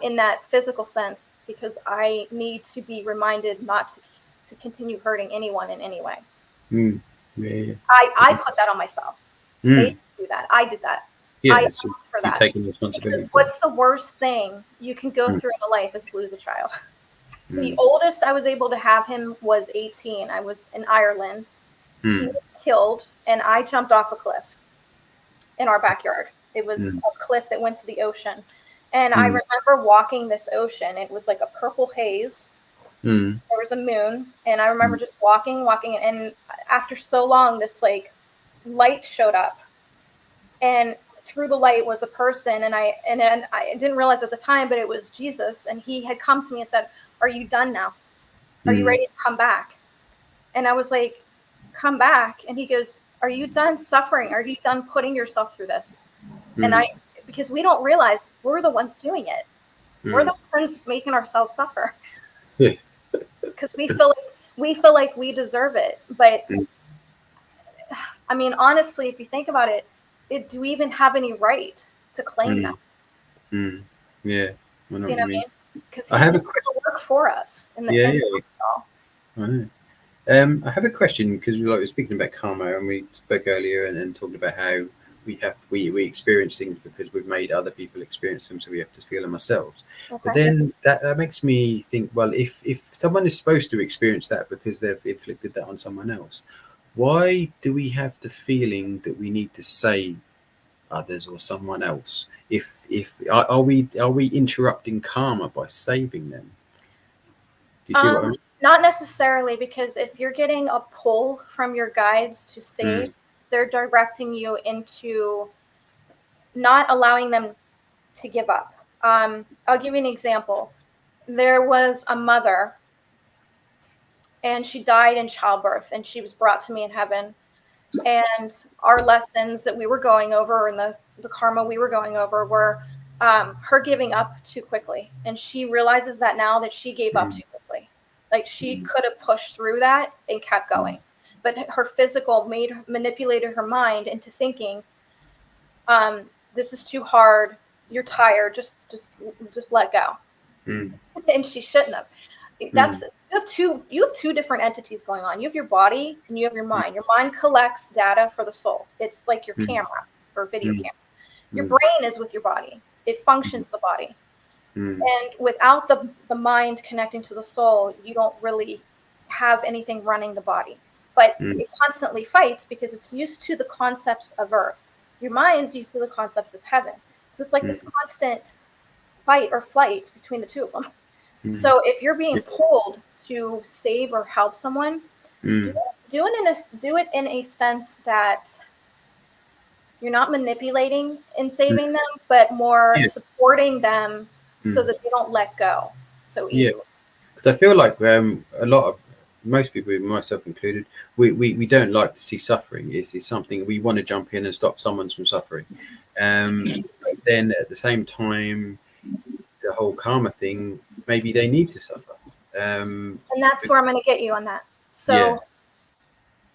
in that physical sense because I need to be reminded not to continue hurting anyone in any way. I put that on myself. They didn't do that. I did that. I asked for that. Taking responsibility. Because what's the worst thing you can go through in life is lose a child. The oldest I was able to have him was 18. I was in Ireland. He was killed, and I jumped off a cliff in our backyard. It was a cliff that went to the ocean. And I remember walking this ocean. It was like a purple haze. There was a moon, and I remember just walking, and after so long, this like light showed up, and through the light was a person, and I didn't realize at the time, but it was Jesus, and he had come to me and said, "Are you done now? Are you ready to come back?" And I was like, "Come back?" And he goes, "Are you done suffering? Are you done putting yourself through this?" And because we don't realize we're the ones doing it. We're the ones making ourselves suffer. Because we feel like we deserve it. But I mean, honestly, if you think about it, do we even have any right to claim that? Yeah, You know what I mean? Because he I have did the work for us. In the I know. I have a question because we were speaking about karma, and we spoke earlier and talked about how we experience things because we've made other people experience them, so we have to feel them ourselves. Okay. But then that makes me think, well, if someone is supposed to experience that because they've inflicted that on someone else, why do we have the feeling that we need to save others or someone else? If are we interrupting karma by saving them? Do you see what I mean? Not necessarily, because if you're getting a pull from your guides to save, they're directing you into not allowing them to give up. I'll give you an example. There was a mother, and she died in childbirth, and she was brought to me in heaven. And our lessons that we were going over and the karma we were going over were her giving up too quickly. And she realizes that now that she gave up too quickly. Like she could have pushed through that and kept going. But her physical manipulated her mind into thinking, this is too hard. You're tired. Just let go. And she shouldn't have. You have two different entities going on. You have your body and you have your mind. Your mind collects data for the soul. It's like your camera or video camera. Your brain is with your body. It functions the body. And without the mind connecting to the soul, you don't really have anything running the body. But it constantly fights because it's used to the concepts of earth. Your mind's used to the concepts of heaven. So it's like this constant fight or flight between the two of them. So if you're being pulled to save or help someone, do it in a sense that you're not manipulating in saving them, but more supporting them so that they don't let go so easily. Yeah, because I feel like most people, myself included, we don't like to see suffering. It's something we want to jump in and stop someone from suffering. But then at the same time, the whole karma thing, maybe they need to suffer. And that's where I'm going to get you on that. So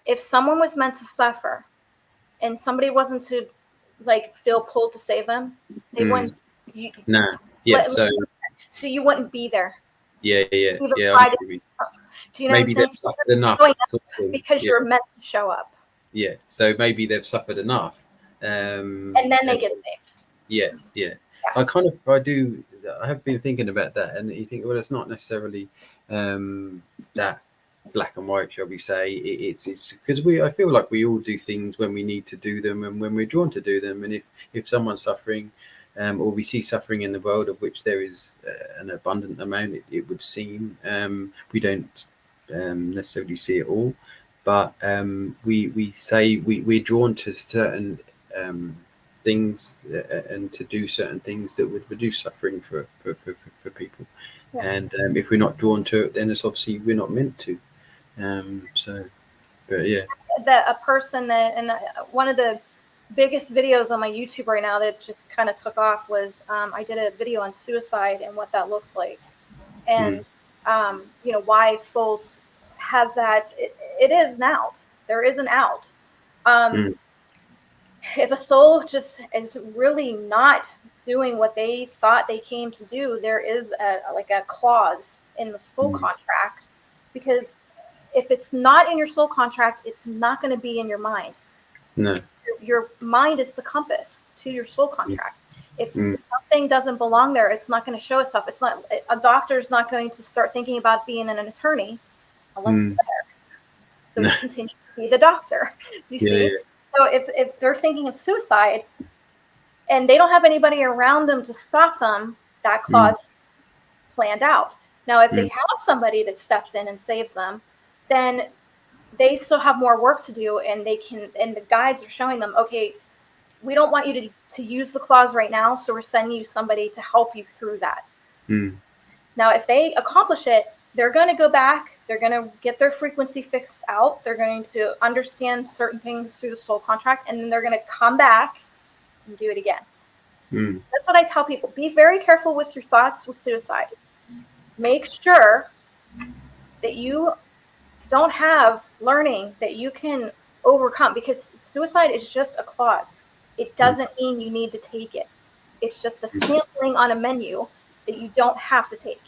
if someone was meant to suffer and somebody wasn't to like feel pulled to save them, they wouldn't. So you wouldn't be there. Yeah. Do you know Maybe what I'm saying? they've suffered enough because you're meant to show up. Yeah, so maybe they've suffered enough, and then they get saved. Yeah. I have been thinking about that, and you think, well, it's not necessarily that black and white, shall we say. It's because I feel like we all do things when we need to do them and when we're drawn to do them. And if someone's suffering, or we see suffering in the world, of which there is an abundant amount, it would seem, we don't necessarily see it all, but we're drawn to certain things and to do certain things that would reduce suffering for people. And if we're not drawn to it, then it's obviously we're not meant to. A person that, and one of the biggest videos on my YouTube right now that just kind of took off was I did a video on suicide and what that looks like, and why souls have that. It is an out. There is an out. If a soul just is really not doing what they thought they came to do, there is a clause in the soul contract, because if it's not in your soul contract, it's not going to be in your mind. No. Your mind is the compass to your soul contract. If something doesn't belong there, it's not going to show itself. It's not, a doctor's not going to start thinking about being an attorney unless it's there. So he continues to be the doctor. Do you see? Yeah. So if they're thinking of suicide and they don't have anybody around them to stop them, that clause is planned out. Now, if they have somebody that steps in and saves them, then they still have more work to do, and the guides are showing them, okay, we don't want you to use the clause right now, so we're sending you somebody to help you through that. Now, if they accomplish it, they're going to go back, they're going to get their frequency fixed out, they're going to understand certain things through the soul contract, and then they're going to come back and do it again. That's what I tell people. Be very careful with your thoughts with suicide. Make sure that you don't have learning that you can overcome, because suicide is just a clause. It doesn't mean you need to take it. It's just a sampling on a menu that you don't have to take.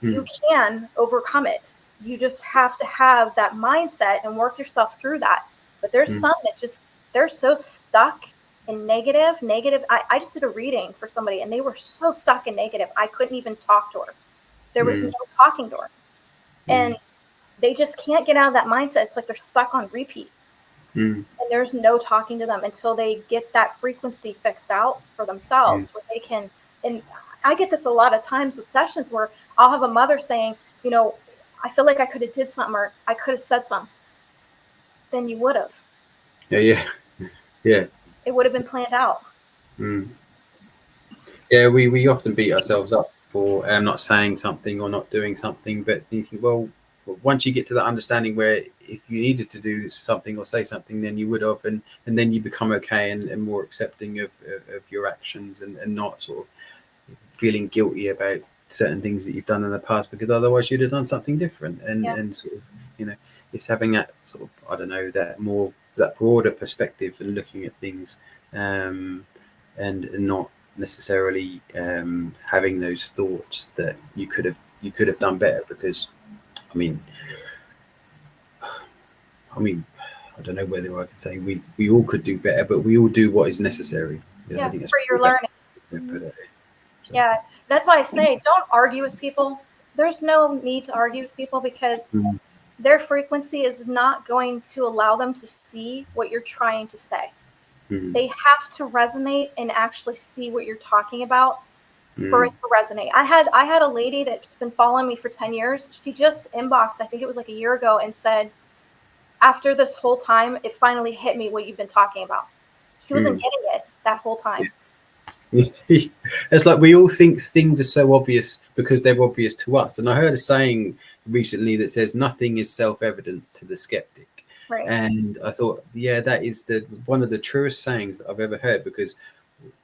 You can overcome it. You just have to have that mindset and work yourself through that. But there's some that just, they're so stuck in negative. I just did a reading for somebody and they were so stuck in negative. I couldn't even talk to her. There was no talking to her. And they just can't get out of that mindset. It's like they're stuck on repeat. And there's no talking to them until they get that frequency fixed out for themselves, where they can. And I get this a lot of times with sessions where I'll have a mother saying, you know, I feel like I could have did something, or I could have said something. Then you would have. Yeah. It would have been planned out. Yeah, we often beat ourselves up for not saying something or not doing something, but you think, well, once you get to that understanding where if you needed to do something or say something, then you would have, and then you become okay and more accepting of your actions, and not sort of feeling guilty about certain things that you've done in the past, because otherwise you'd have done something different. And sort of, you know, it's having that sort of, I don't know, that broader perspective and looking at things, and not necessarily having those thoughts that you could have done better, because I mean, I don't know whether I could say we all could do better, but we all do what is necessary. Yeah, I think that's for your learning. Yeah, that's why I say don't argue with people. There's no need to argue with people, because their frequency is not going to allow them to see what you're trying to say. They have to resonate and actually see what you're talking about for it to resonate. I had a lady that's been following me for 10 years. She just inboxed, I think it was like a year ago, and said, after this whole time, it finally hit me what you've been talking about. She wasn't getting it that whole time. It's like we all think things are so obvious because they're obvious to us. And I heard a saying recently that says nothing is self-evident to the skeptic. Right. And I thought, yeah, that is one of the truest sayings that I've ever heard, because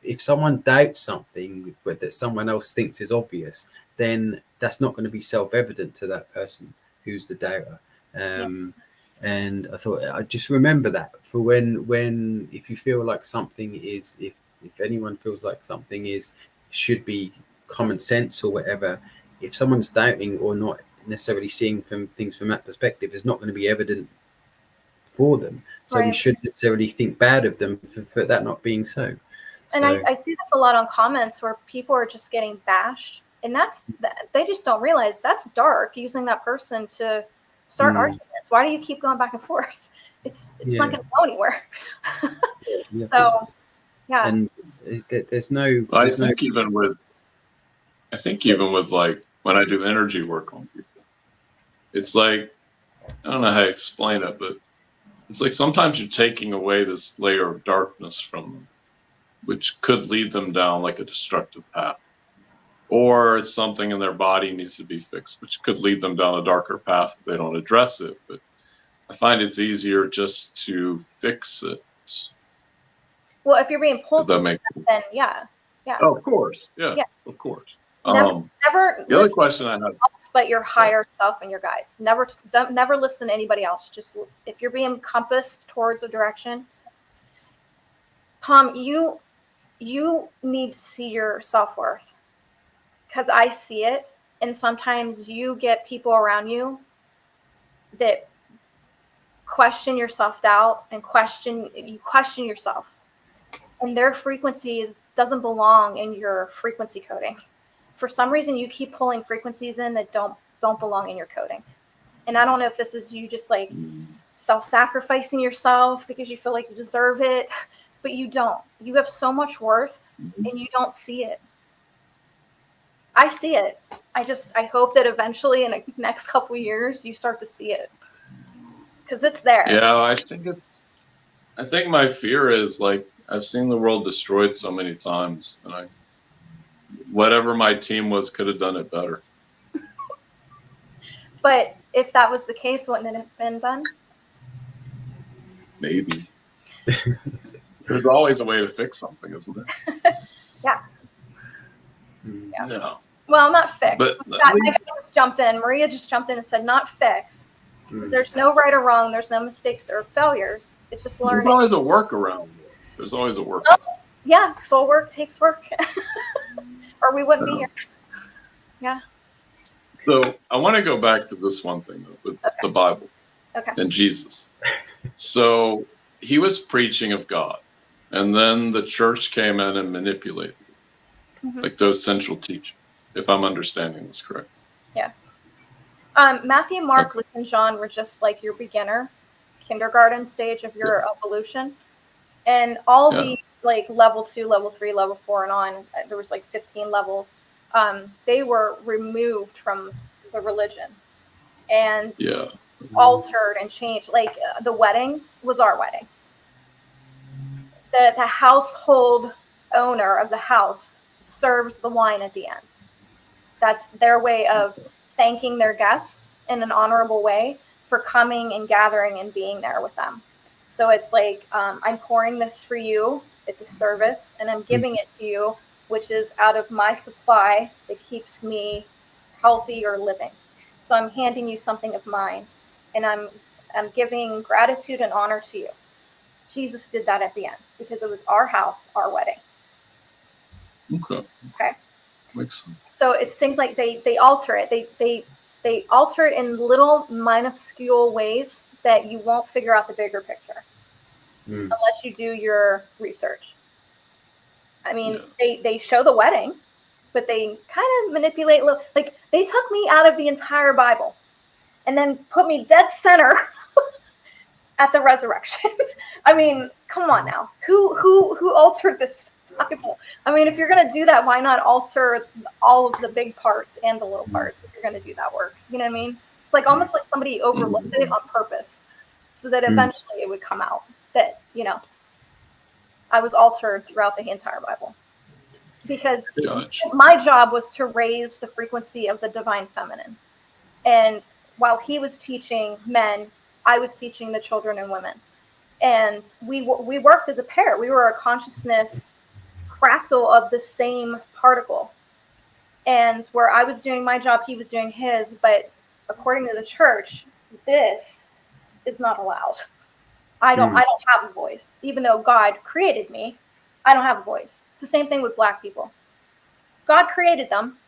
if someone doubts something that someone else thinks is obvious, then that's not going to be self-evident to that person who's the doubter. And I thought, I just remember that for when if you feel like something is, if anyone feels like something should be common sense or whatever, if someone's doubting or not necessarily seeing things from that perspective, it's not going to be evident for them. So we shouldn't necessarily think bad of them for that not being so. And I see this a lot on comments where people are just getting bashed, and they just don't realize that's dark, using that person to start arguments. Why do you keep going back and forth? It's not going to go anywhere. So yeah. And there's no. I think even with like when I do energy work on people, it's like, I don't know how to explain it, but it's like sometimes you're taking away this layer of darkness from them, which could lead them down like a destructive path. Or something in their body needs to be fixed, which could lead them down a darker path if they don't address it. But I find it's easier just to fix it. Well, if you're being pulled, then yeah. Oh, of course, yeah, of course. Never. The other question I have, but your higher self and your guides. Never listen to anybody else. Just if you're being compassed towards a direction, Tom, you need to see your self-worth, because I see it, and sometimes you get people around you that question your self-doubt and you question yourself, and their frequency is doesn't belong in your frequency coding. For some reason, you keep pulling frequencies in that don't belong in your coding. And I don't know if this is you just like self-sacrificing yourself because you feel like you deserve it, but you don't. You have so much worth and you don't see it. I see it. I hope that eventually in the next couple of years you start to see it, because it's there. Yeah, I think my fear is like I've seen the world destroyed so many times, and whatever my team was could have done it better. But if that was the case, wouldn't it have been done? Maybe. There's always a way to fix something, isn't there? Yeah. Yeah. Well, not fixed. But Maria just jumped in and said not fixed. There's no right or wrong. There's no mistakes or failures. It's just learning. There's always a workaround. There's always a workaround. Yeah, soul work takes work. Or we wouldn't be here. Yeah. So I want to go back to this one thing, though, with the Bible and Jesus. So he was preaching of God, and then the church came in and manipulated it, like those central teachings, if I'm understanding this correctly. Yeah. Matthew, Mark, Luke, and John were just like your beginner kindergarten stage of your evolution. And all the like level 2, level 3, level 4, and on, there was like 15 levels. They were removed from the religion and altered and changed. Like the wedding was our wedding. The household owner of the house serves the wine at the end. That's their way of thanking their guests in an honorable way for coming and gathering and being there with them. So it's like, I'm pouring this for you. It's a service, and I'm giving it to you, which is out of my supply that keeps me healthy or living. So I'm handing you something of mine, and I'm giving gratitude and honor to you. Jesus did that at the end because it was our house, our wedding. Okay. Makes sense. So it's things like they alter it. They alter it in little minuscule ways that you won't figure out the bigger picture unless you do your research. I mean, they show the wedding, but they kind of manipulate. Like they took me out of the entire Bible and then put me dead center at the resurrection. I mean, come on now. Who altered this Bible? I mean, if you're going to do that, why not alter all of the big parts and the little parts if you're going to do that work? You know what I mean? It's like almost like somebody overlooked it on purpose so that eventually it would come out that, you know, I was altered throughout the entire Bible. Because my job was to raise the frequency of the divine feminine. And while he was teaching men, I was teaching the children and women. And we worked as a pair. We were a consciousness fractal of the same particle. And where I was doing my job, he was doing his. But according to the church, this is not allowed. I don't have a voice. Even though God created me, I don't have a voice. It's the same thing with Black people. God created them.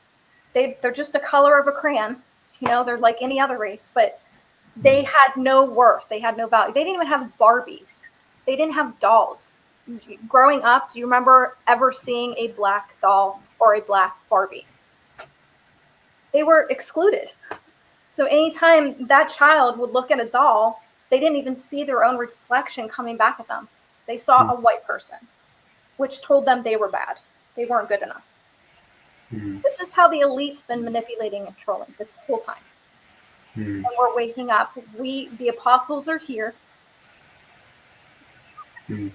They're just a color of a crayon. You know, they're like any other race. But they had no worth. They had no value. They didn't even have Barbies. They didn't have dolls. Growing up, do you remember ever seeing a Black doll or a Black Barbie? They were excluded. So anytime that child would look at a doll, they didn't even see their own reflection coming back at them. They saw a white person, which told them they were bad. They weren't good enough. This is how the elite's been manipulating and trolling this whole time. And we're waking up. The apostles are here. The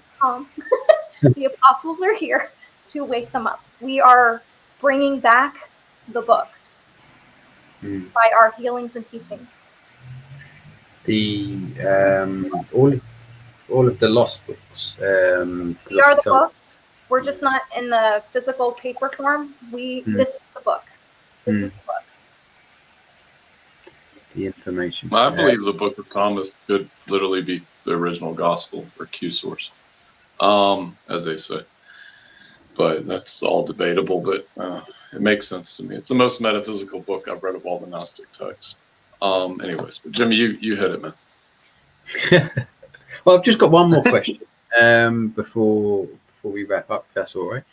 apostles are here to wake them up. We are bringing back the books by our healings and teachings. The all of the lost books. We are the books. We're just not in the physical paper form. This is the book. This is the book. The information. I believe the Book of Thomas could literally be the original gospel or Q source, as they say. But that's all debatable, but it makes sense to me. It's the most metaphysical book I've read of all the Gnostic texts. Anyways, but Jimmy, you hit it, man. Well, I've just got one more question before before we wrap up, if that's all right.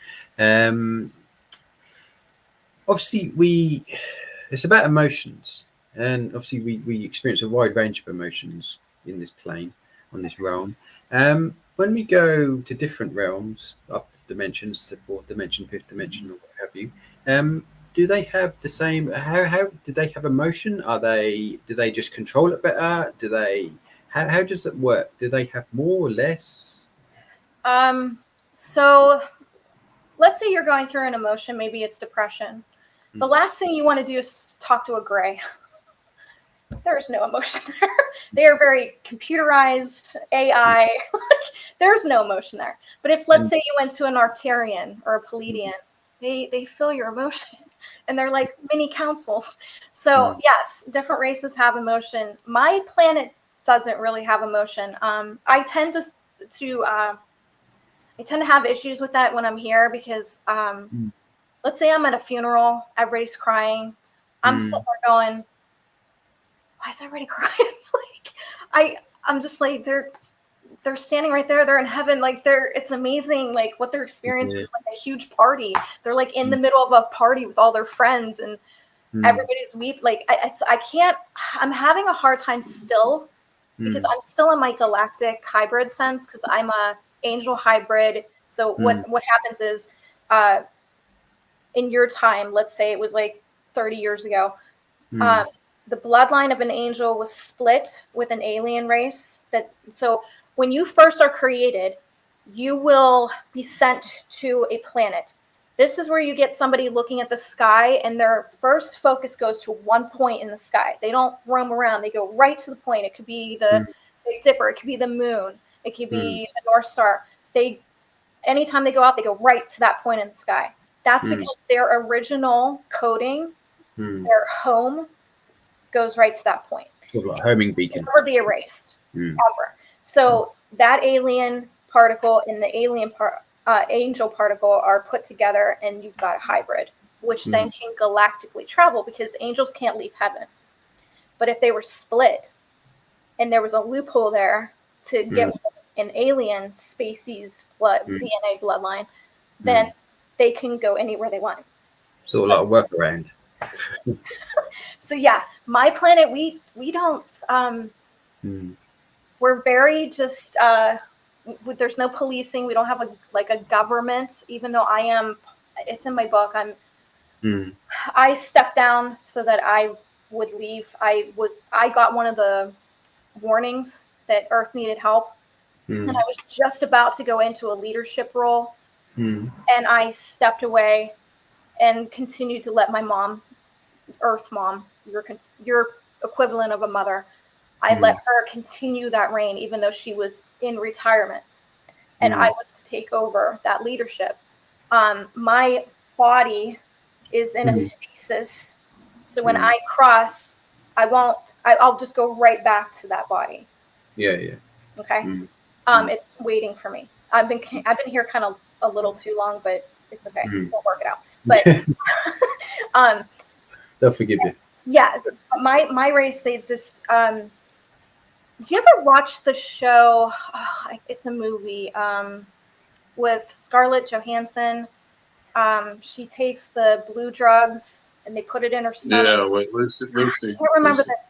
Obviously, it's about emotions, and obviously we experience a wide range of emotions in this plane, on this realm. When we go to different realms, up to dimensions, to fourth dimension, fifth dimension, or what have you, do they have the same? How do they have emotion? Do they just control it better? How does it work? Do they have more or less? So let's say you're going through an emotion, maybe it's depression. The last thing you want to do is talk to a gray. There's no emotion there. They are very computerized AI. There's no emotion there. But if, let's say, you went to an Arcturian or a Pleiadian, they feel your emotion, and they're like mini councils. So yes, different races have emotion. My planet doesn't really have emotion. I tend to have issues with that when I'm here because let's say I'm at a funeral, everybody's crying. I'm sitting there going, why is everybody crying? I'm just like, they're standing right there. They're in heaven. Like it's amazing. Like what their experience is like a huge party. They're like in the middle of a party with all their friends and everybody's weep. Like I'm having a hard time still because I'm still in my galactic hybrid sense because I'm a angel hybrid. So what happens is, in your time, let's say it was like 30 years ago, the bloodline of an angel was split with an alien race. So when you first are created, you will be sent to a planet. This is where you get somebody looking at the sky and their first focus goes to one point in the sky. They don't roam around. They go right to the point. It could be the Big Dipper. It could be the moon. It could be the North Star. Anytime they go out, they go right to that point in the sky. That's because their original coding, their home, goes right to that point. Sort of like homing beacon. Never be erased, ever. So that alien particle and the angel particle are put together, and you've got a hybrid, which then can galactically travel because angels can't leave heaven. But if they were split, and there was a loophole there to get an alien species DNA bloodline, then they can go anywhere they want. Sort of like a workaround. So yeah, my planet, we don't. We're very just. There's no policing. We don't have a government. Even though I am, it's in my book. I stepped down so that I would leave. I got one of the warnings that Earth needed help, and I was just about to go into a leadership role, and I stepped away and continued to let my mom, Earth Mom, your equivalent of a mother, I let her continue that reign, even though she was in retirement, and I was to take over that leadership. My body is in a stasis, so when I cross, I'll just go right back to that body. Yeah. Okay. It's waiting for me. I've been here kind of a little too long, but it's okay. We'll work it out. But they'll forgive you. Yeah, my race, they just. Did you ever watch the show? It's a movie with Scarlett Johansson. She takes the blue drugs and they put it in her stomach. Yeah, wait, Lucy. I can't remember that.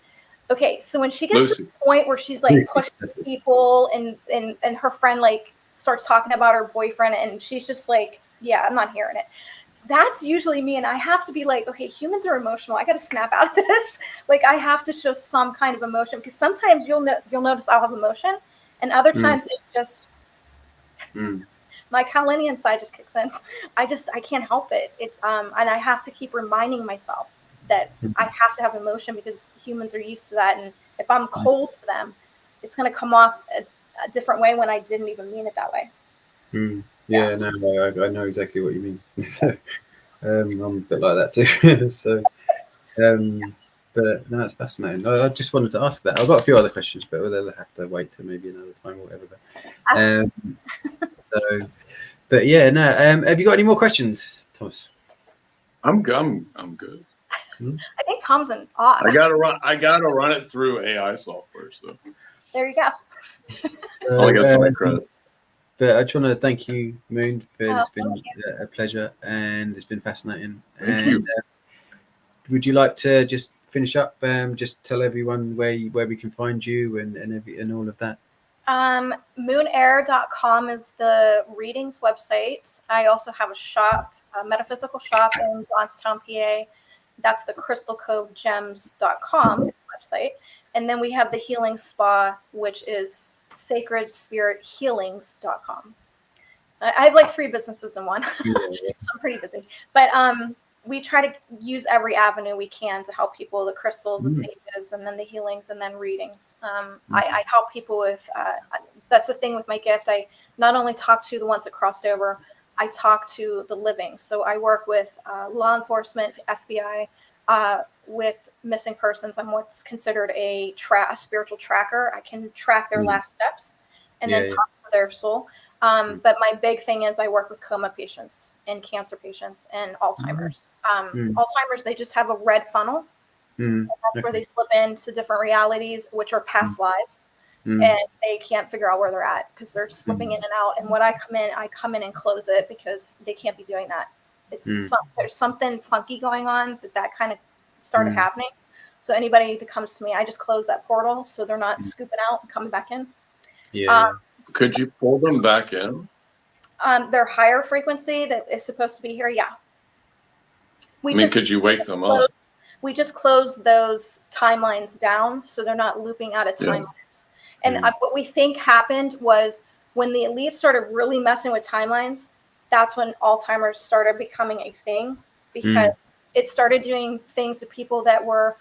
Okay, so when she gets to the point where she's like pushing people and her friend like starts talking about her boyfriend and she's just like, yeah, I'm not hearing it. That's usually me, and I have to be like, okay, humans are emotional. I got to snap out of this. Like, I have to show some kind of emotion because sometimes you'll notice I'll have emotion, and other times it's just my Kalinian side just kicks in. I can't help it. It's and I have to keep reminding myself that I have to have emotion because humans are used to that, and if I'm cold to them, it's going to come off a different way when I didn't even mean it that way. Yeah, no, I know exactly what you mean. So, I'm a bit like that too. So, but no, it's fascinating. I just wanted to ask that. I've got a few other questions, but we'll have to wait till maybe another time or whatever. But yeah, no. Have you got any more questions, Thomas? I'm good. I think Tom's an odd. I gotta run it through AI software. So there you go. I only got so many credits. But I just want to thank you, Moon, for it's been Thank you. a pleasure and it's been fascinating. Thank you. Would you like to just finish up? Just tell everyone where we can find you and all of that. Moonair.com is the readings website. I also have a shop, a metaphysical shop in Johnstown, PA. That's the crystalcovegems.com website. And then we have the healing spa, which is sacredspirithealings.com. I have like 3 businesses in one, so I'm pretty busy. But we try to use every avenue we can to help people, the crystals, the sages, and then the healings, and then readings. I help people with, that's the thing with my gift. I not only talk to the ones that crossed over, I talk to the living. So I work with law enforcement, FBI, with missing persons. I'm what's considered a spiritual tracker. I can track their last steps and then talk to their soul. But my big thing is I work with coma patients and cancer patients and Alzheimer's. Alzheimer's, they just have a red funnel. And that's where they slip into different realities, which are past lives. And they can't figure out where they're at because they're slipping in and out. And when I come in and close it because they can't be doing that. There's something funky going on that kind of started happening. So anybody that comes to me, I just close that portal so they're not scooping out and coming back in. Could you pull them back in? Their higher frequency that is supposed to be here, yeah. Could you wake them up? We just closed those timelines down so they're not looping out of timelines. And what we think happened was when the elites started really messing with timelines, that's when Alzheimer's started becoming a thing because it started doing things to people that were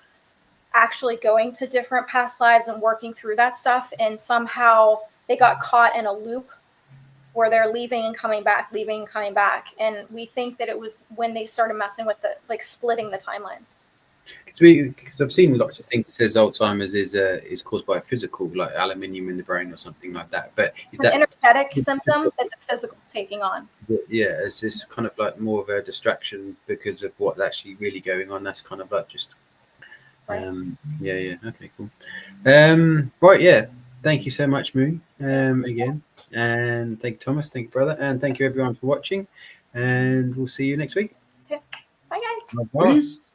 actually going to different past lives and working through that stuff. And somehow they got caught in a loop where they're leaving and coming back, leaving and coming back. And we think that it was when they started messing with splitting the timelines. Because I've seen lots of things that says Alzheimer's is caused by a physical, like aluminium in the brain or something like that. But is that an energetic symptom that the physical's taking on? Yeah, it's this kind of like more of a distraction because of what's actually really going on. That's kind of like just okay, cool. Right, yeah. Thank you so much, Moon, again. And thank you, Thomas. Thank you, brother. And thank you, everyone, for watching. And we'll see you next week. Okay. Bye, guys. Bye. Please.